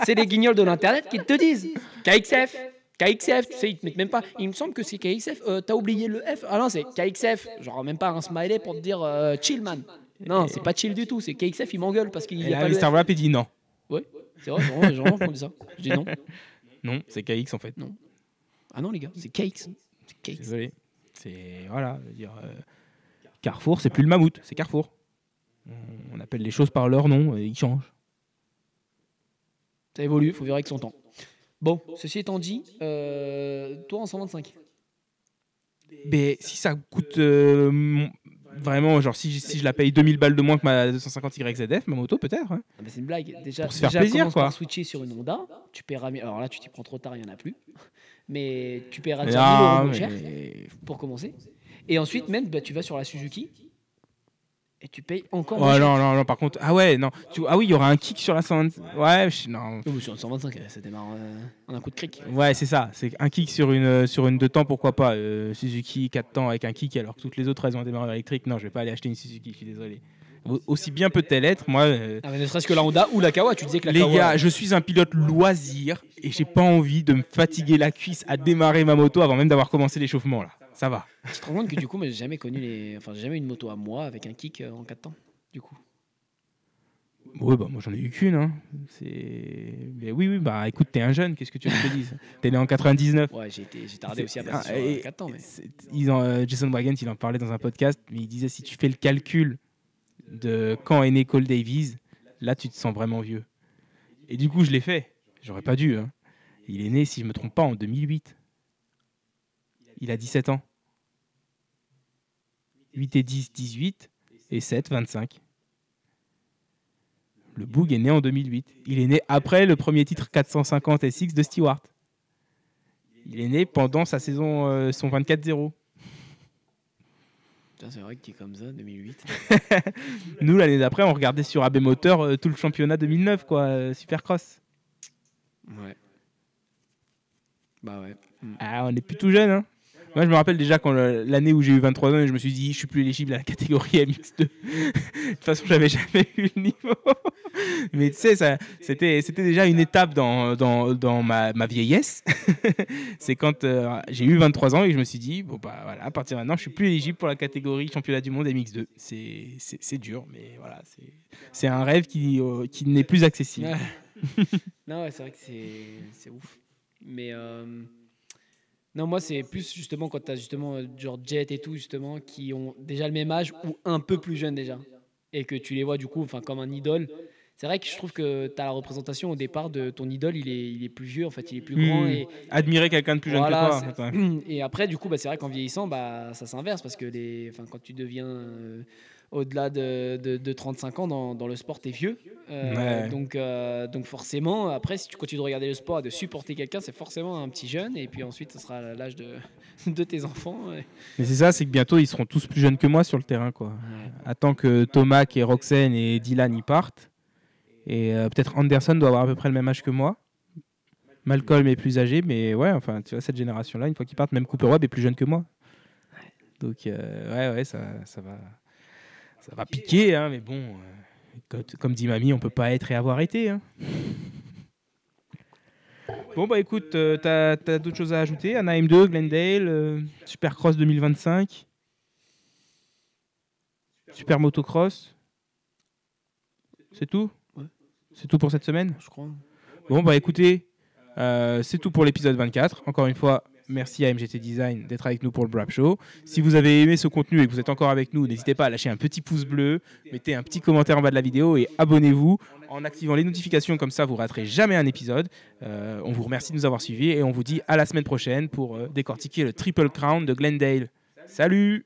C'est les guignols de l'internet qui te disent KXF. KXF, tu sais, ils te mettent même pas. Il me semble que c'est KXF. T'as oublié le F. Ah non, c'est KXF. Genre même pas un smiley pour te dire chill man. Non, c'est pas chill du tout. C'est KXF. Il m'engueule parce qu'il y a pas le Mr. F. Rap, il dit non. Ouais, c'est vrai. Vraiment, on dit ça. Je dis non. Non, c'est KX en fait. Non. Ah non les gars, c'est KX. C'est KX. Désolé. C'est voilà, je veux dire, Carrefour, c'est plus le mammouth, c'est Carrefour. On appelle les choses par leur nom, et ils changent. Ça évolue, faut vivre avec son temps. Bon, ceci étant dit, toi en 125. Mais si ça coûte vraiment, genre si je la paye 2000 balles de moins que ma 250 YZF, ma moto peut-être. Hein. Ah bah c'est une blague. Déjà, Pour se faire plaisir, commence quoi. par switcher sur une Honda. Tu paieras. Alors là, tu t'y prends trop tard, il n'y en a plus. Mais tu paieras déjà 1000 € moins cher pour commencer. Et ensuite, même, tu vas sur la Suzuki et tu payes encore moins cher. Non, par contre. Ah ouais, non. Oui, il y aura un kick sur la 125. Ouais, non. Oh, sur une 125, ça démarre en un coup de cric. Ouais, c'est ça. C'est un kick sur une 2 temps, pourquoi pas. Suzuki 4 temps avec un kick, alors que toutes les autres, elles ont un démarreur électrique. Non, je vais pas aller acheter une Suzuki, je suis désolé. Aussi bien peut-elle être, moi. Mais ne serait-ce que la Honda ou la Kawa, tu disais que la Les Kawa. gars, je suis un pilote loisir et j'ai pas envie de me fatiguer la cuisse à démarrer ma moto avant même d'avoir commencé l'échauffement là. Ça va. Tu te rends compte que du coup, moi, j'ai jamais connu j'ai jamais eu une moto à moi avec un kick en 4 temps, du coup. Ouais, moi j'en ai eu qu'une. Hein. Mais oui, écoute, t'es un jeune, qu'est-ce que tu veux que je te dise? T'es né en 99. Ouais, j'ai tardé aussi à passer sur 4 temps. Mais... Jason Wagant, il en parlait dans un podcast, mais il disait si tu fais le calcul de quand est né Cole Davies, là tu te sens vraiment vieux. Et du coup, je l'ai fait. J'aurais pas dû. Hein. Il est né, si je me trompe pas, en 2008. Il a 17 ans. 8 et 10, 18. Et 7, 25. Le Boog est né en 2008. Il est né après le premier titre 450 SX de Stewart. Il est né pendant sa saison, son 24-0. Putain, c'est vrai que tu es comme ça, 2008. Nous, l'année d'après, on regardait sur AB Motor tout le championnat 2009, quoi, Supercross. Ouais. Bah ouais. Ah, on est plus tout jeune, hein. Moi, je me rappelle déjà quand l'année où j'ai eu 23 ans, je me suis dit, je suis plus éligible à la catégorie MX2. De toute façon, j'avais jamais eu le niveau. Mais tu sais, c'était déjà une étape dans ma vieillesse. C'est quand j'ai eu 23 ans et je me suis dit, bon, bah voilà, à partir de maintenant, je suis plus éligible pour la catégorie championnat du monde MX2. C'est dur, mais voilà, c'est un rêve qui n'est plus accessible. Non, ouais, c'est vrai que c'est ouf. Mais non, moi, c'est plus justement quand tu as justement genre Jet et tout, justement, qui ont déjà le même âge ou un peu plus jeunes déjà. Et que tu les vois du coup comme un idole. C'est vrai que je trouve que tu as la représentation au départ de ton idole, il est plus vieux, en fait, il est plus grand. Et admirer quelqu'un de plus jeune voilà, que toi. Et après, du coup, c'est vrai qu'en vieillissant, ça s'inverse parce que quand tu deviens au-delà de 35 ans dans le sport, t'es vieux. Ouais. Donc forcément, après, si tu continues de regarder le sport et de supporter quelqu'un, c'est forcément un petit jeune. Et puis ensuite, ce sera l'âge de tes enfants. Ouais. Mais c'est ça, c'est que bientôt, ils seront tous plus jeunes que moi sur le terrain, quoi. Ouais. Attends que Thomas et Roxane et Dylan y partent. Et peut-être Anderson doit avoir à peu près le même âge que moi. Malcolm est plus âgé, mais ouais, enfin, tu vois, cette génération-là, une fois qu'ils partent, même Cooper Webb est plus jeune que moi. Donc, ouais, ça va piquer, hein, mais bon, comme dit Mamie, on peut pas être et avoir été. Hein. Bon, bah écoute, t'as d'autres choses à ajouter? Anaheim 2, Glendale, Supercross 2025, Super Motocross. C'est tout? Ouais. C'est tout pour cette semaine? Je crois. Bon, bah écoutez, c'est tout pour l'épisode 24. Encore une fois, merci à MGT Design d'être avec nous pour le Brap Show. Si vous avez aimé ce contenu et que vous êtes encore avec nous, n'hésitez pas à lâcher un petit pouce bleu, mettez un petit commentaire en bas de la vidéo et abonnez-vous en activant les notifications, comme ça vous raterez jamais un épisode. On vous remercie de nous avoir suivis et on vous dit à la semaine prochaine pour décortiquer le Triple Crown de Glendale. Salut!